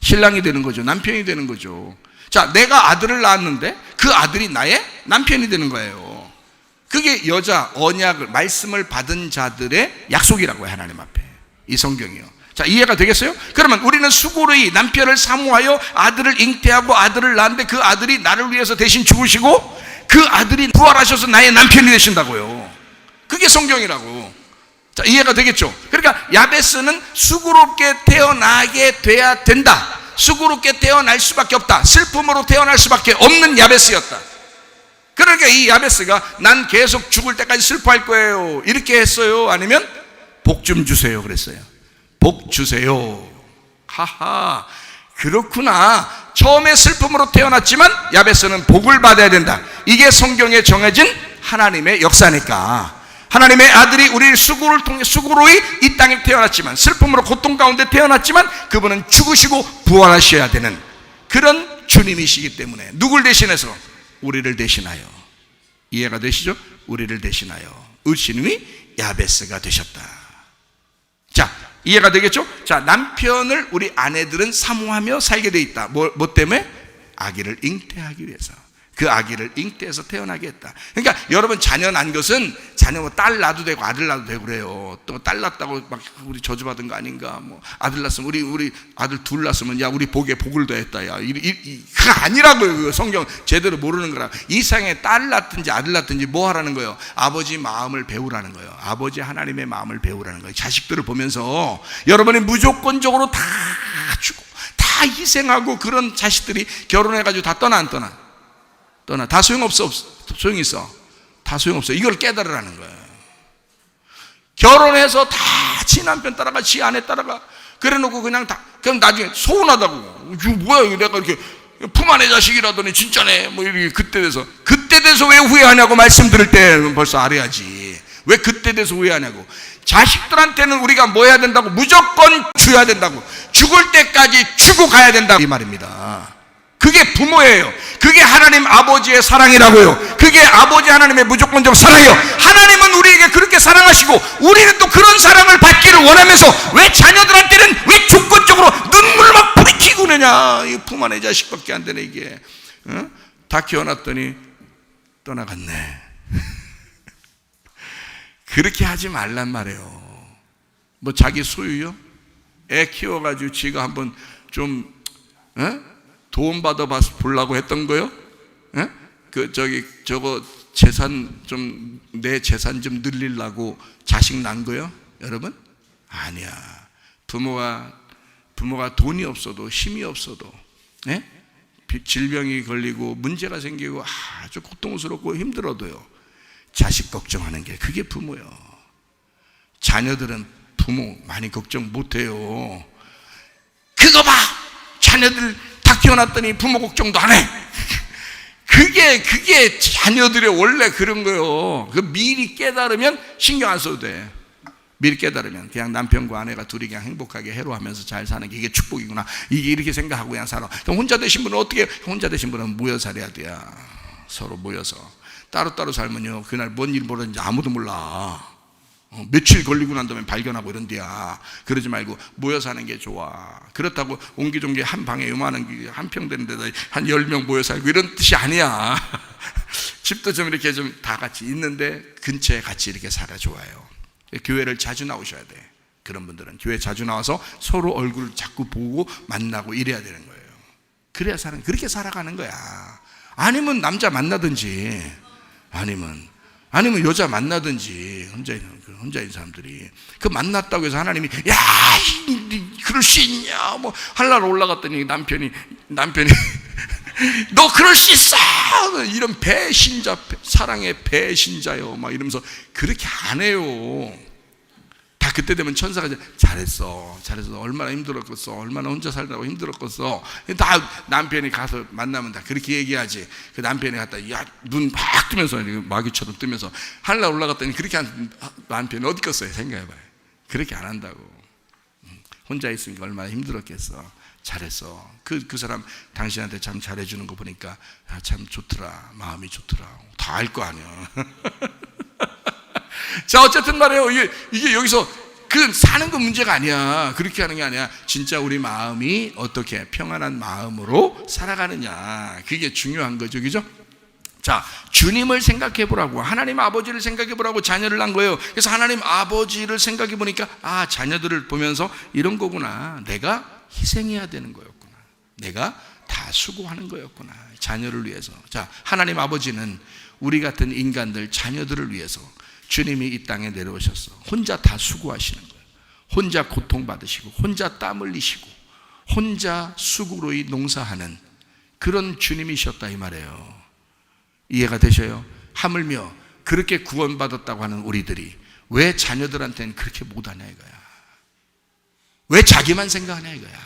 신랑이 되는 거죠. 남편이 되는 거죠. 자, 내가 아들을 낳았는데 그 아들이 나의 남편이 되는 거예요. 그게 여자 언약을 말씀을 받은 자들의 약속이라고요. 하나님 앞에 이 성경이요. 자, 이해가 되겠어요? 그러면 우리는 수고로이 남편을 사모하여 아들을 잉태하고 아들을 낳았는데 그 아들이 나를 위해서 대신 죽으시고 그 아들이 부활하셔서 나의 남편이 되신다고요. 그게 성경이라고. 자, 이해가 되겠죠? 그러니까 야베스는 수고롭게 태어나게 돼야 된다. 수고롭게 태어날 수밖에 없다. 슬픔으로 태어날 수밖에 없는 야베스였다. 그러니까 이 야베스가 난 계속 죽을 때까지 슬퍼할 거예요 이렇게 했어요? 아니면 복 좀 주세요 그랬어요? 복 주세요. 하하, 그렇구나. 처음에 슬픔으로 태어났지만 야베스는 복을 받아야 된다. 이게 성경에 정해진 하나님의 역사니까. 하나님의 아들이 우리를 수고를 통해 수고로이 이 땅에 태어났지만 슬픔으로 고통 가운데 태어났지만 그분은 죽으시고 부활하셔야 되는 그런 주님이시기 때문에 누굴 대신해서? 우리를 대신하여. 이해가 되시죠? 우리를 대신하여 의신이 야베스가 되셨다. 자, 이해가 되겠죠? 자, 남편을 우리 아내들은 사모하며 살게 돼 있다. 뭐 때문에? 아기를 잉태하기 위해서. 그 아기를 잉태해서 태어나게 했다. 그러니까 여러분 자녀 난 것은 자녀 뭐 딸 낳아도 되고 아들 낳아도 되고 그래요. 또 딸 낳았다고 막 우리 저주받은 거 아닌가? 뭐 아들 낳았으면 우리 아들 둘 낳았으면 야 우리 복에 복을 더했다. 야 그거 아니라고요. 성경 제대로 모르는 거라. 이 세상에 딸 낳든지 아들 낳든지 뭐 하라는 거예요? 아버지 마음을 배우라는 거예요. 아버지 하나님의 마음을 배우라는 거예요. 자식들을 보면서 여러분이 무조건적으로 다 주고 다 희생하고 그런 자식들이 결혼해가지고 다 떠나 안 떠나? 떠나. 다 소용없어? 소용이 있어? 다 소용없어. 이걸 깨달으라는 거예요. 결혼해서 다 지 남편 따라가 지 아내 따라가 그래 놓고 그냥 다 그럼 나중에 서운하다고. 이거 뭐야 내가 이렇게 품 안의 자식이라더니 진짜네 뭐 이렇게 그때 돼서 왜 후회하냐고 말씀 들을 때 벌써 알아야지. 왜 그때 돼서 후회하냐고. 자식들한테는 우리가 뭐 해야 된다고? 무조건 줘야 된다고. 죽을 때까지 주고 가야 된다 이 말입니다. 그게 부모예요. 그게 하나님 아버지의 사랑이라고요. 그게 아버지 하나님의 무조건적 사랑이에요. 하나님은 우리에게 그렇게 사랑하시고 우리는 또 그런 사랑을 받기를 원하면서 왜 자녀들한테는 왜 조건적으로 눈물 막 뿌리키고 그러냐. 이 품 안의 자식밖에 안 되네 이게. 어? 다 키워놨더니 떠나갔네. 그렇게 하지 말란 말이에요. 뭐 자기 소유요? 애 키워가지고 지가 한번 좀 도움 받아 보려고 했던 거요? 저거 재산 좀 내 재산 좀 늘리려고 자식 난 거요? 여러분? 아니야. 부모가 돈이 없어도 힘이 없어도 질병이 걸리고 문제가 생기고 아주 고통스럽고 힘들어도요. 자식 걱정하는 게 그게 부모요. 자녀들은 부모 많이 걱정 못해요. 그거 봐! 자녀들 다 키워놨더니 부모 걱정도 안 해. 그게 자녀들의 원래 그런 거요. 그 미리 깨달으면 신경 안 써도 돼. 미리 깨달으면 그냥 남편과 아내가 둘이 그냥 행복하게 해로하면서 잘 사는 게 이게 축복이구나. 이게 이렇게 생각하고 그냥 살아. 그럼 혼자 되신 분은 어떻게? 혼자 되신 분은 모여 살아야 돼요. 서로 모여서. 따로따로 살면요 그날 뭔 일 벌어졌는지 아무도 몰라. 며칠 걸리고 난 다음에 발견하고 이런데야. 그러지 말고 모여 사는 게 좋아. 그렇다고 옹기종기 한 방에 요만한 한 평 되는 데다 한 10명 모여 살고 이런 뜻이 아니야. 집도 좀 이렇게 좀 다 같이 있는데 근처에 같이 이렇게 살아 좋아요. 교회를 자주 나오셔야 돼. 그런 분들은 교회 자주 나와서 서로 얼굴을 자꾸 보고 만나고 이래야 되는 거예요. 그래야 그렇게 살아가는 거야. 아니면 남자 만나든지 아니면 여자 만나든지 혼자 있는 사람들이 그 만났다고 해서 하나님이 야 그럴 수 있냐 뭐 하려고 올라갔더니 남편이 너 그럴 수 있어 이런 배신자 사랑의 배신자요 막 이러면서 그렇게 안 해요. 다 그때 되면 천사가 잘했어 얼마나 힘들었겠어 얼마나 혼자 살다고 힘들었겠어 다 남편이 가서 만나면 다 그렇게 얘기하지. 그 남편이 갔다 야 눈 막 뜨면서 마귀처럼 뜨면서 하늘날 올라갔더니 그렇게 한 남편이 어디 겠어요? 생각해봐요. 그렇게 안 한다고. 혼자 있으니까 얼마나 힘들었겠어. 잘했어. 그 사람 당신한테 참 잘해주는 거 보니까 참 좋더라. 마음이 좋더라. 다 알 거 아니야. 자, 어쨌든 말이에요. 이게 여기서 그 사는 거 문제가 아니야. 그렇게 하는 게 아니야. 진짜 우리 마음이 어떻게 평안한 마음으로 살아가느냐. 그게 중요한 거죠. 그죠? 자, 주님을 생각해 보라고, 하나님 아버지를 생각해 보라고 자녀를 낳은 거예요. 그래서 하나님 아버지를 생각해 보니까 자녀들을 보면서 이런 거구나. 내가 희생해야 되는 거였구나. 내가 다 수고하는 거였구나. 자녀를 위해서. 자, 하나님 아버지는 우리 같은 인간들, 자녀들을 위해서 주님이 이 땅에 내려오셔서 혼자 다 수고하시는 거예요. 혼자 고통받으시고, 혼자 땀 흘리시고, 혼자 수고로이 농사하는 그런 주님이셨다 이 말이에요. 이해가 되셔요? 하물며 그렇게 구원받았다고 하는 우리들이 왜 자녀들한테는 그렇게 못하냐 이거야. 왜 자기만 생각하냐 이거야.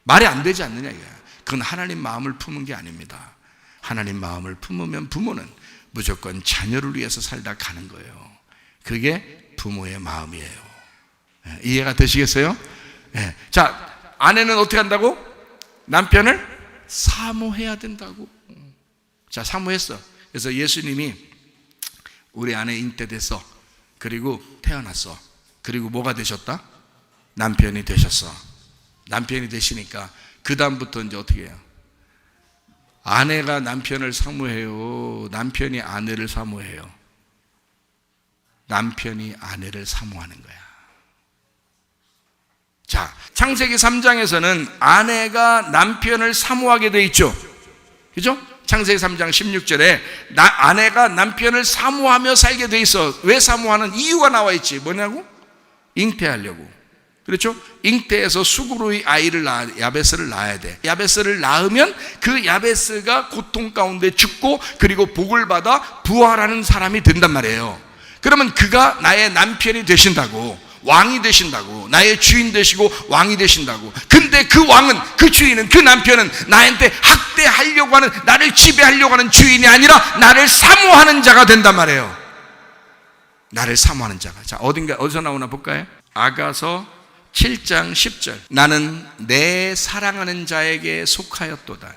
말이 안 되지 않느냐 이거야. 그건 하나님 마음을 품은 게 아닙니다. 하나님 마음을 품으면 부모는 무조건 자녀를 위해서 살다 가는 거예요. 그게 부모의 마음이에요. 이해가 되시겠어요? 자, 아내는 어떻게 한다고? 남편을 사모해야 된다고. 자, 사모했어. 그래서 예수님이 우리 아내 잉태돼서, 그리고 태어났어. 그리고 뭐가 되셨다? 남편이 되셨어. 남편이 되시니까 그 다음부터 이제 어떻게 해요? 아내가 남편을 사모해요? 남편이 아내를 사모해요? 남편이 아내를 사모하는 거야. 자, 창세기 3장에서는 아내가 남편을 사모하게 돼 있죠. 그죠? 창세기 3장 16절에 아내가 남편을 사모하며 살게 돼 있어. 왜 사모하는 이유가 나와 있지. 뭐냐고? 잉태하려고. 그렇죠? 잉태해서 수고로이 아이를 야베스를 낳아야 돼. 야베스를 낳으면 그 야베스가 고통 가운데 죽고, 그리고 복을 받아 부활하는 사람이 된단 말이에요. 그러면 그가 나의 남편이 되신다고, 왕이 되신다고, 나의 주인 되시고 왕이 되신다고. 근데 그 왕은, 그 주인은, 그 남편은 나한테 학대하려고 하는, 나를 지배하려고 하는 주인이 아니라 나를 사모하는 자가 된단 말이에요. 나를 사모하는 자가. 자, 어디서 나오나 볼까요? 아가서 7장 10절. 나는 내 사랑하는 자에게 속하였도다.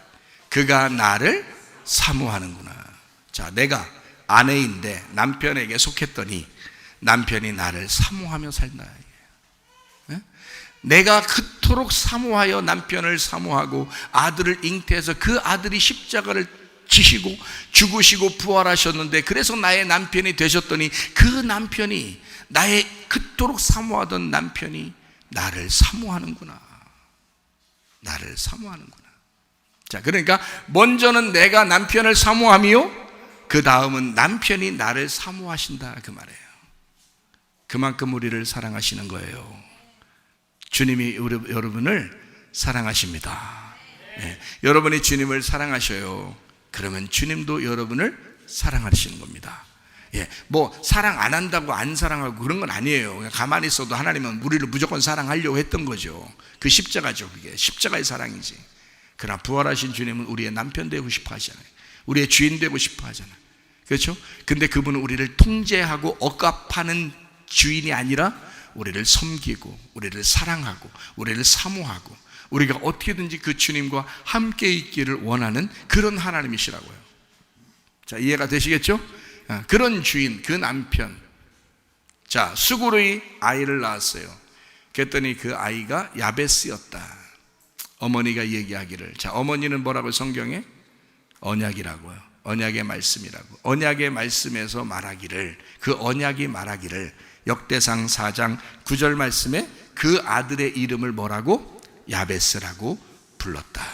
그가 나를 사모하는구나. 자, 내가 아내인데 남편에게 속했더니 남편이 나를 사모하며 산다. 내가 그토록 사모하여 남편을 사모하고 아들을 잉태해서 그 아들이 십자가를 지시고 죽으시고 부활하셨는데, 그래서 나의 남편이 되셨더니 그 남편이, 나의 그토록 사모하던 남편이 나를 사모하는구나. 나를 사모하는구나. 자, 그러니까 먼저는 내가 남편을 사모하며 그 다음은 남편이 나를 사모하신다 그 말이에요. 그만큼 우리를 사랑하시는 거예요. 주님이 여러분을 사랑하십니다. 여러분이 주님을 사랑하셔요. 그러면 주님도 여러분을 사랑하시는 겁니다. 뭐 사랑 안 한다고 안 사랑하고 그런 건 아니에요. 그냥 가만히 있어도 하나님은 우리를 무조건 사랑하려고 했던 거죠. 그 십자가죠. 그게 십자가의 사랑이지. 그러나 부활하신 주님은 우리의 남편 되고 싶어 하잖아요. 우리의 주인 되고 싶어 하잖아요. 그렇죠? 근데 그분은 우리를 통제하고 억압하는 주인이 아니라 우리를 섬기고, 우리를 사랑하고, 우리를 사모하고, 우리가 어떻게든지 그 주님과 함께 있기를 원하는 그런 하나님이시라고요. 자, 이해가 되시겠죠? 그런 주인, 그 남편. 자, 수고로이 아이를 낳았어요. 그랬더니 그 아이가 야베스였다. 어머니가 얘기하기를. 자, 어머니는 뭐라고 성경에? 언약이라고요. 언약의 말씀이라고. 언약의 말씀에서 말하기를, 그 언약이 말하기를, 역대상 4장 9절 말씀에 그 아들의 이름을 뭐라고? 야베스라고 불렀다.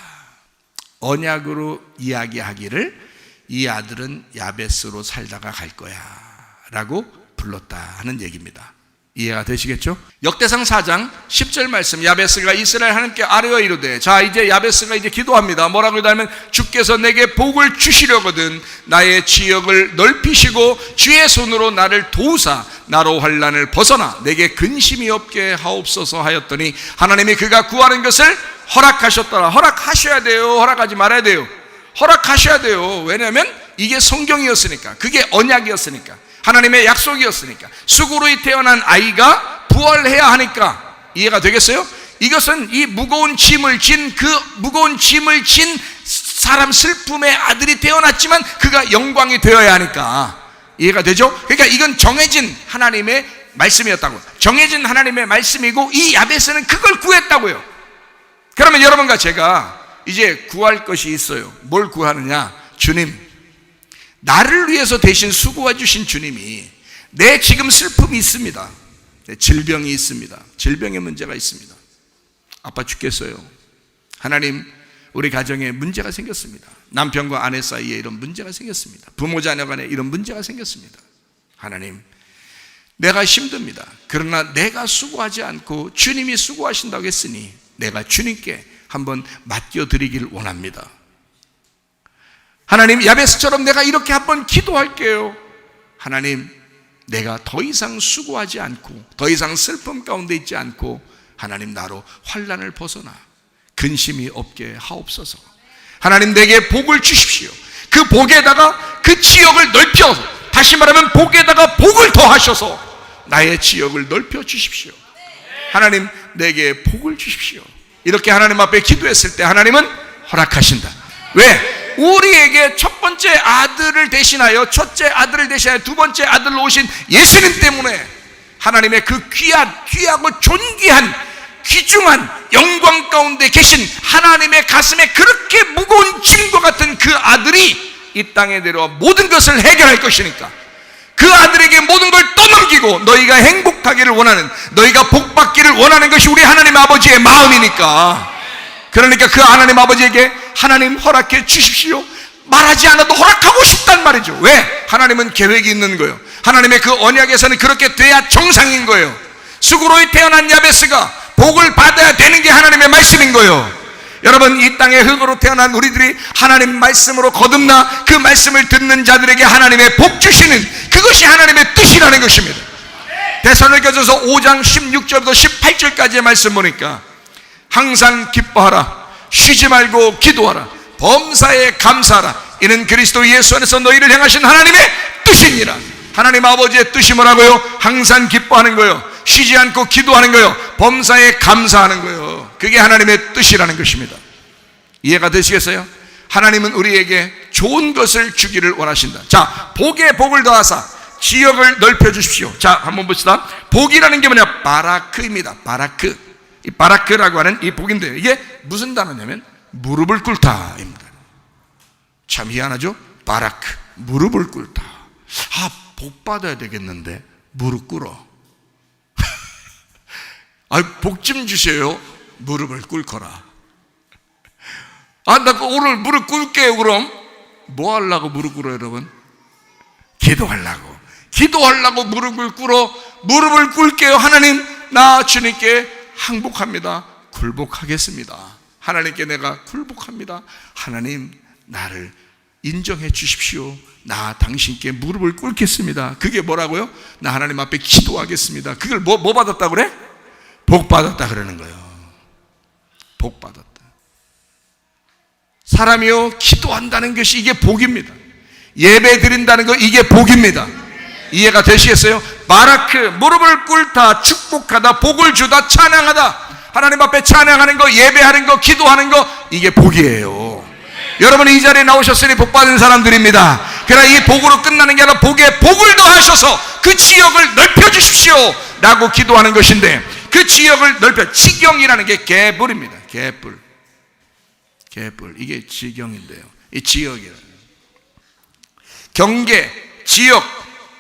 언약으로 이야기하기를 이 아들은 야베스로 살다가 갈 거야 라고 불렀다 하는 얘기입니다. 이해가 되시겠죠? 역대상 4장 10절 말씀, 야베스가 이스라엘 하나님께 아뢰어 이르되. 자, 이제 야베스가 이제 기도합니다. 뭐라고 하냐면, 주께서 내게 복을 주시려거든 나의 지역을 넓히시고 주의 손으로 나를 도우사 나로 환난을 벗어나 내게 근심이 없게 하옵소서 하였더니 하나님이 그가 구하는 것을 허락하셨더라. 허락하셔야 돼요. 허락하지 말아야 돼요. 허락하셔야 돼요. 왜냐하면 이게 성경이었으니까, 그게 언약이었으니까, 하나님의 약속이었으니까. 수고로이 태어난 아이가 부활해야 하니까. 이해가 되겠어요? 이것은 이 무거운 짐을 진, 그 무거운 짐을 진 사람 슬픔의 아들이 태어났지만 그가 영광이 되어야 하니까 이해가 되죠? 그러니까 이건 정해진 하나님의 말씀이었다고. 정해진 하나님의 말씀이고 이 야베스는 그걸 구했다고요. 그러면 여러분과 제가 이제 구할 것이 있어요. 뭘 구하느냐? 주님, 나를 위해서 대신 수고해 주신 주님이 내 지금 슬픔이 있습니다. 내 질병이 있습니다. 질병의 문제가 있습니다. 아파 죽겠어요. 하나님, 우리 가정에 문제가 생겼습니다. 남편과 아내 사이에 이런 문제가 생겼습니다. 부모 자녀 간에 이런 문제가 생겼습니다. 하나님, 내가 힘듭니다. 그러나 내가 수고하지 않고 주님이 수고하신다고 했으니 내가 주님께 한번 맡겨드리길 원합니다. 하나님, 야베스처럼 내가 이렇게 한번 기도할게요. 하나님, 내가 더 이상 수고하지 않고 더 이상 슬픔 가운데 있지 않고 하나님, 나로 환난을 벗어나 근심이 없게 하옵소서. 하나님, 내게 복을 주십시오. 그 복에다가 그 지역을 넓혀, 다시 말하면 복에다가 복을 더하셔서 나의 지역을 넓혀 주십시오. 하나님, 내게 복을 주십시오. 이렇게 하나님 앞에 기도했을 때 하나님은 허락하신다. 왜? 우리에게 첫 번째 아들을 대신하여, 첫째 아들을 대신하여 두 번째 아들로 오신 예수님 때문에 하나님의 그 귀하고 존귀한 귀중한 영광 가운데 계신 하나님의 가슴에 그렇게 무거운 짐과 같은 그 아들이 이 땅에 내려와 모든 것을 해결할 것이니까 그 아들에게 모든 걸 떠넘기고 너희가 행복하기를 원하는, 너희가 복받기를 원하는 것이 우리 하나님 아버지의 마음이니까, 그러니까 그 하나님 아버지에게 하나님 허락해 주십시오. 말하지 않아도 허락하고 싶단 말이죠. 왜? 하나님은 계획이 있는 거예요. 하나님의 그 언약에서는 그렇게 돼야 정상인 거예요. 수고로이 태어난 야베스가 복을 받아야 되는 게 하나님의 말씀인 거예요. 여러분, 이 땅에 흙으로 태어난 우리들이 하나님 말씀으로 거듭나 그 말씀을 듣는 자들에게 하나님의 복 주시는 그것이 하나님의 뜻이라는 것입니다. 데살로니가전서 5장 16절부터 18절까지의 말씀 보니까 항상 기뻐하라, 쉬지 말고 기도하라, 범사에 감사하라, 이는 그리스도 예수 안에서 너희를 향하신 하나님의 뜻이니라. 하나님 아버지의 뜻이 뭐라고요? 항상 기뻐하는 거예요. 쉬지 않고 기도하는 거예요. 범사에 감사하는 거예요. 그게 하나님의 뜻이라는 것입니다. 이해가 되시겠어요? 하나님은 우리에게 좋은 것을 주기를 원하신다. 자, 복에 복을 더하사 지역을 넓혀 주십시오. 자, 한번 봅시다. 복이라는 게 뭐냐? 바라크입니다. 바라크. 이 바라크라고 하는 이 복인데요, 이게 무슨 단어냐면 무릎을 꿇다입니다. 참 희한하죠? 바라크, 무릎을 꿇다. 아, 복 받아야 되겠는데 무릎 꿇어. 아, 복 좀 주세요. 무릎을 꿇거라. 아, 나 오늘 무릎 꿇게요. 그럼 뭐 하려고 무릎 꿇어요, 여러분? 기도하려고 무릎을 꿇어. 무릎을 꿇게요. 하나님, 나 주님께 항복합니다. 굴복하겠습니다. 하나님께 내가 굴복합니다. 하나님, 나를 인정해 주십시오. 나 당신께 무릎을 꿇겠습니다. 그게 뭐라고요? 나 하나님 앞에 기도하겠습니다. 그걸 뭐 받았다 그래? 복 받았다 그러는 거예요. 복 받았다. 사람이요, 기도한다는 것이 이게 복입니다. 예배 드린다는 거, 이게 복입니다. 이해가 되시겠어요? 바라크, 무릎을 꿇다, 축복하다, 복을 주다, 찬양하다. 하나님 앞에 찬양하는 거, 예배하는 거, 기도하는 거, 이게 복이에요. 여러분이 이 자리에 나오셨으니 복 받은 사람들입니다. 그러나 이 복으로 끝나는 게 아니라 복에 복을 더하셔서 그 지역을 넓혀 주십시오 라고 기도하는 것인데, 그 지역을 넓혀, 지경이라는 게 개불입니다. 개불, 이게 지경인데요, 이 지역이라는 경계, 지역,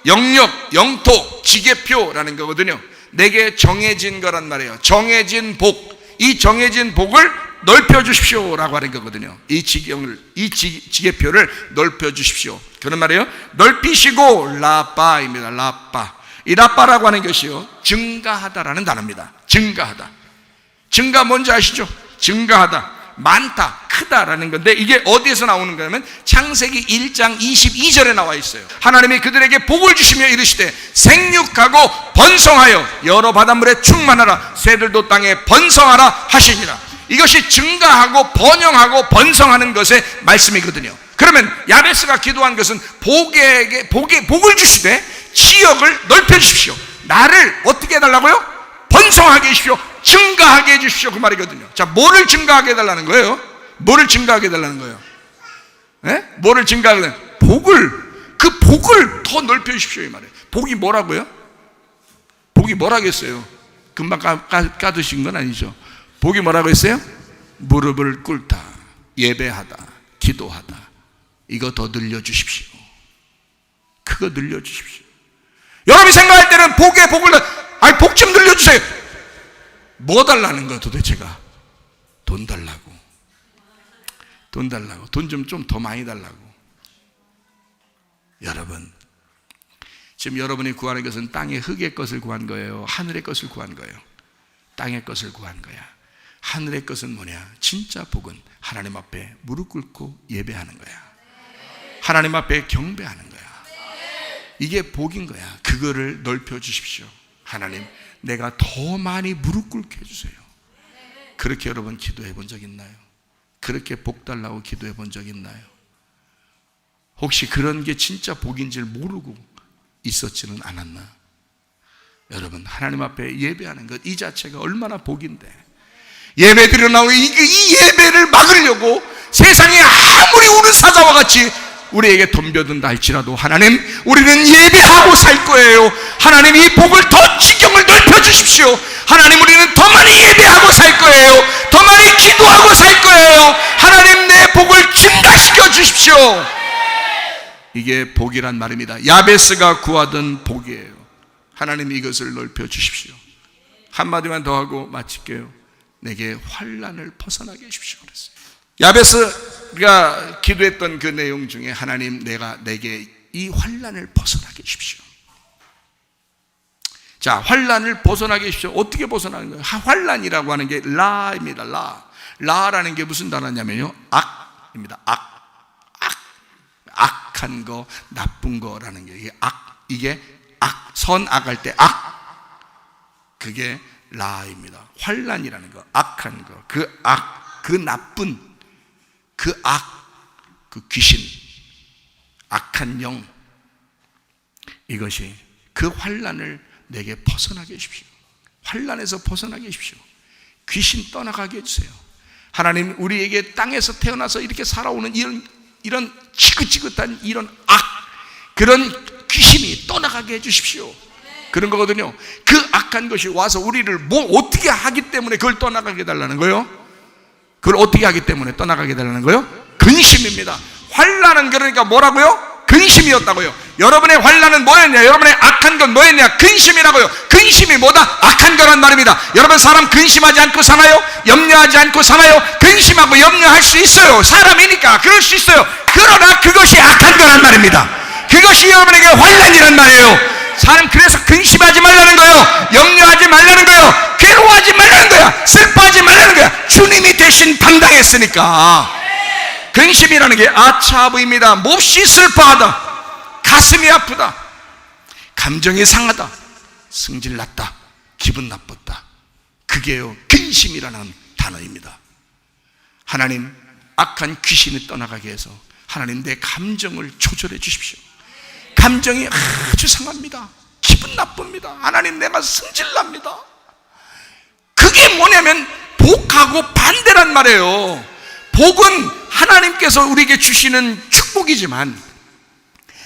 영역, 영토, 지계표라는 거거든요. 내게 정해진 거란 말이에요. 정해진 복, 이 정해진 복을 넓혀 주십시오 라고 하는 거거든요. 이 지경을, 이 지계표를 넓혀 주십시오, 그런 말이에요. 넓히시고, 라빠입니다. 라빠. 이 라빠라고 하는 것이요, 증가하다라는 단어입니다. 증가하다. 증가 뭔지 아시죠? 증가하다, 많다, 크다라는 건데, 이게 어디에서 나오는 거냐면 창세기 1장 22절에 나와 있어요. 하나님이 그들에게 복을 주시며 이르시되 생육하고 번성하여 여러 바닷물에 충만하라, 새들도 땅에 번성하라 하시니라. 이것이 증가하고 번영하고 번성하는 것의 말씀이거든요. 그러면 야베스가 기도한 것은 복을 주시되 지역을 넓혀 주십시오. 나를 어떻게 해달라고요? 번성하게 해주십시오. 증가하게 해주십시오, 그 말이거든요. 자, 뭐를 증가하게 해달라는 거예요? 뭐를 증가하게 해달라는 거예요? 네? 뭐를 증가하게 해달라는 거예요? 그 복을 더 넓혀 주십시오 이 말이에요. 복이 뭐라고요? 복이 뭐라겠어요? 금방 까드신 건 아니죠. 복이 뭐라고 했어요? 무릎을 꿇다, 예배하다, 기도하다. 이거 더 늘려주십시오. 그거 늘려주십시오. 여러분이 생각할 때는 복에 복을, 아니 복 좀 늘려주세요. 뭐 달라는 거야 도대체가? 돈 달라고. 돈 달라고. 돈 좀 더 많이 달라고. 여러분, 지금 여러분이 구하는 것은 땅의 흙의 것을 구한 거예요? 하늘의 것을 구한 거예요? 땅의 것을 구한 거야. 하늘의 것은 뭐냐? 진짜 복은 하나님 앞에 무릎 꿇고 예배하는 거야. 하나님 앞에 경배하는 거야. 이게 복인 거야. 그거를 넓혀 주십시오. 하나님, 내가 더 많이 무릎 꿇게 해주세요. 그렇게 여러분 기도해 본 적 있나요? 그렇게 복 달라고 기도해 본 적 있나요? 혹시 그런 게 진짜 복인 줄 모르고 있었지는 않았나? 여러분, 하나님 앞에 예배하는 것 이 자체가 얼마나 복인데, 예배 드려 나오는 이 예배를 막으려고 세상에 아무리 우는 사자와 같이 우리에게 덤벼든다 할지라도 하나님, 우리는 예배하고 살 거예요. 하나님, 이 복을 더 지경을 넓혀 주십시오. 하나님, 우리는 더 많이 예배하고 살 거예요. 더 많이 기도하고 살 거예요. 하나님, 내 복을 증가시켜 주십시오. 이게 복이란 말입니다. 야베스가 구하던 복이에요. 하나님, 이것을 넓혀 주십시오. 한마디만 더 하고 마칠게요. 내게 환난을 벗어나게 해주십시오 그랬어요. 야베스가 기도했던 그 내용 중에 하나님, 내게 이 환난을 벗어나게 해주십시오. 자, 환난을 벗어나게 해주십시오. 어떻게 벗어나는 거예요? 환난이라고 하는 게 라입니다. 라라는 게 무슨 단어냐면요, 악입니다. 악한 거, 나쁜 거라는 게, 이게 선악할 때 그게 라입니다. 환난이라는 거, 악한 거, 그 나쁜, 그 귀신, 악한 영, 이것이 그 환난을 내게 벗어나게 해주십시오. 환난에서 벗어나게 해주십시오. 귀신 떠나가게 해주세요. 하나님, 우리에게 땅에서 태어나서 이렇게 살아오는 이런 지긋지긋한 이런 그런 귀신이 떠나가게 해주십시오. 그런 거거든요. 그 악한 것이 와서 우리를 어떻게 하기 때문에 그걸 떠나가게 해달라는 거예요? 그걸 어떻게 하기 때문에 떠나가게 해달라는 거예요? 근심입니다. 환난은 그러니까 뭐라고요? 근심이었다고요. 여러분의 환난은 뭐였냐? 여러분의 악한 건 뭐였냐? 근심이라고요. 근심이 뭐다? 악한 거란 말입니다. 여러분, 사람 근심하지 않고 사나요? 염려하지 않고 사나요? 근심하고 염려할 수 있어요. 사람이니까 그럴 수 있어요. 그러나 그것이 악한 거란 말입니다. 그것이 여러분에게 환난이란 말이에요. 사람, 그래서 근심하지 말라는 거예요. 염려하지 말라는 거예요. 괴로워하지 말라는 거야. 슬퍼하지 말라는 거야. 주님이 대신 담당했으니까. 근심이라는 게 아차브입니다. 몹시 슬퍼하다, 가슴이 아프다, 감정이 상하다, 승질났다, 기분 나빴다. 그게요, 근심이라는 단어입니다. 하나님, 악한 귀신이 떠나가게 해서 하나님, 내 감정을 조절해 주십시오. 감정이 아주 상합니다. 기분 나쁩니다. 하나님, 내가 승질납니다. 그게 뭐냐면 복하고 반대란 말이에요. 복은 하나님께서 우리에게 주시는 축복이지만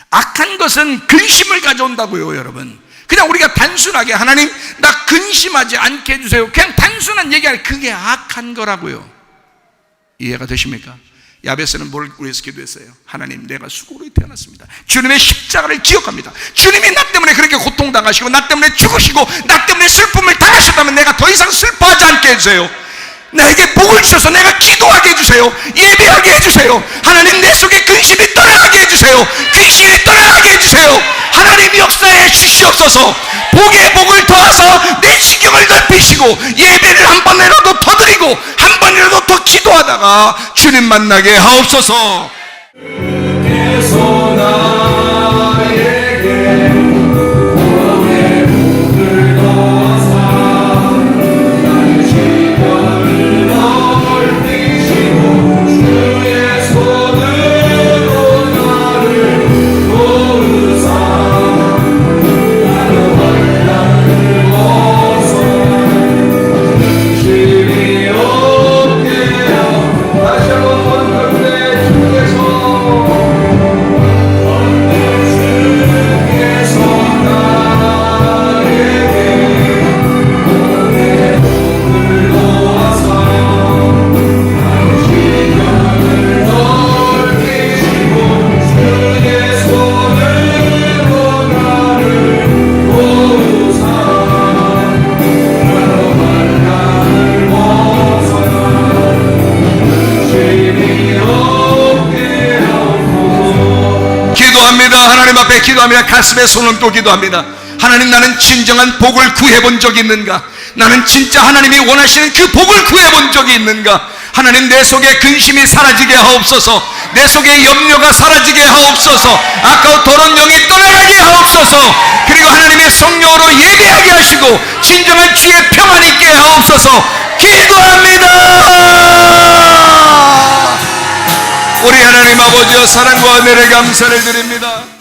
악한 것은 근심을 가져온다고요. 여러분, 그냥 우리가 단순하게 하나님, 나 근심하지 않게 해주세요, 그냥 단순한 얘기 아니에요. 그게 악한 거라고요. 이해가 되십니까? 야베스는 뭘 위해서 기도했어요? 하나님, 내가 수고로 태어났습니다. 주님의 십자가를 기억합니다. 주님이 나 때문에 그렇게 고통당하시고 나 때문에 죽으시고 나 때문에 슬픔을 당하셨다면 내가 더 이상 슬퍼하지 않게 해주세요. 나에게 복을 주셔서 내가 기도하게 해주세요. 예배하게 해주세요. 하나님, 내 속에 근심이 떠나가게 해주세요. 귀신이 떠나가게 해주세요. 하나님, 역사에 주시옵소서. 복에 복을 더하서 내 지경을 넓히시고 예배를 한 번이라도 더 드리고 한 번이라도 더 기도하다가 주님 만나게 하옵소서. 기도하며 가슴에 손을 얹고 기도합니다. 하나님, 나는 진정한 복을 구해본 적이 있는가? 나는 진짜 하나님이 원하시는 그 복을 구해본 적이 있는가? 하나님, 내 속에 근심이 사라지게 하옵소서. 내 속에 염려가 사라지게 하옵소서. 아까워 더러운 영이 떠나가게 하옵소서. 그리고 하나님의 성령으로 예배하게 하시고 진정한 주의 평안 있게 하옵소서. 기도합니다. 우리 하나님 아버지여, 사랑과 은혜를 감사를 드립니다.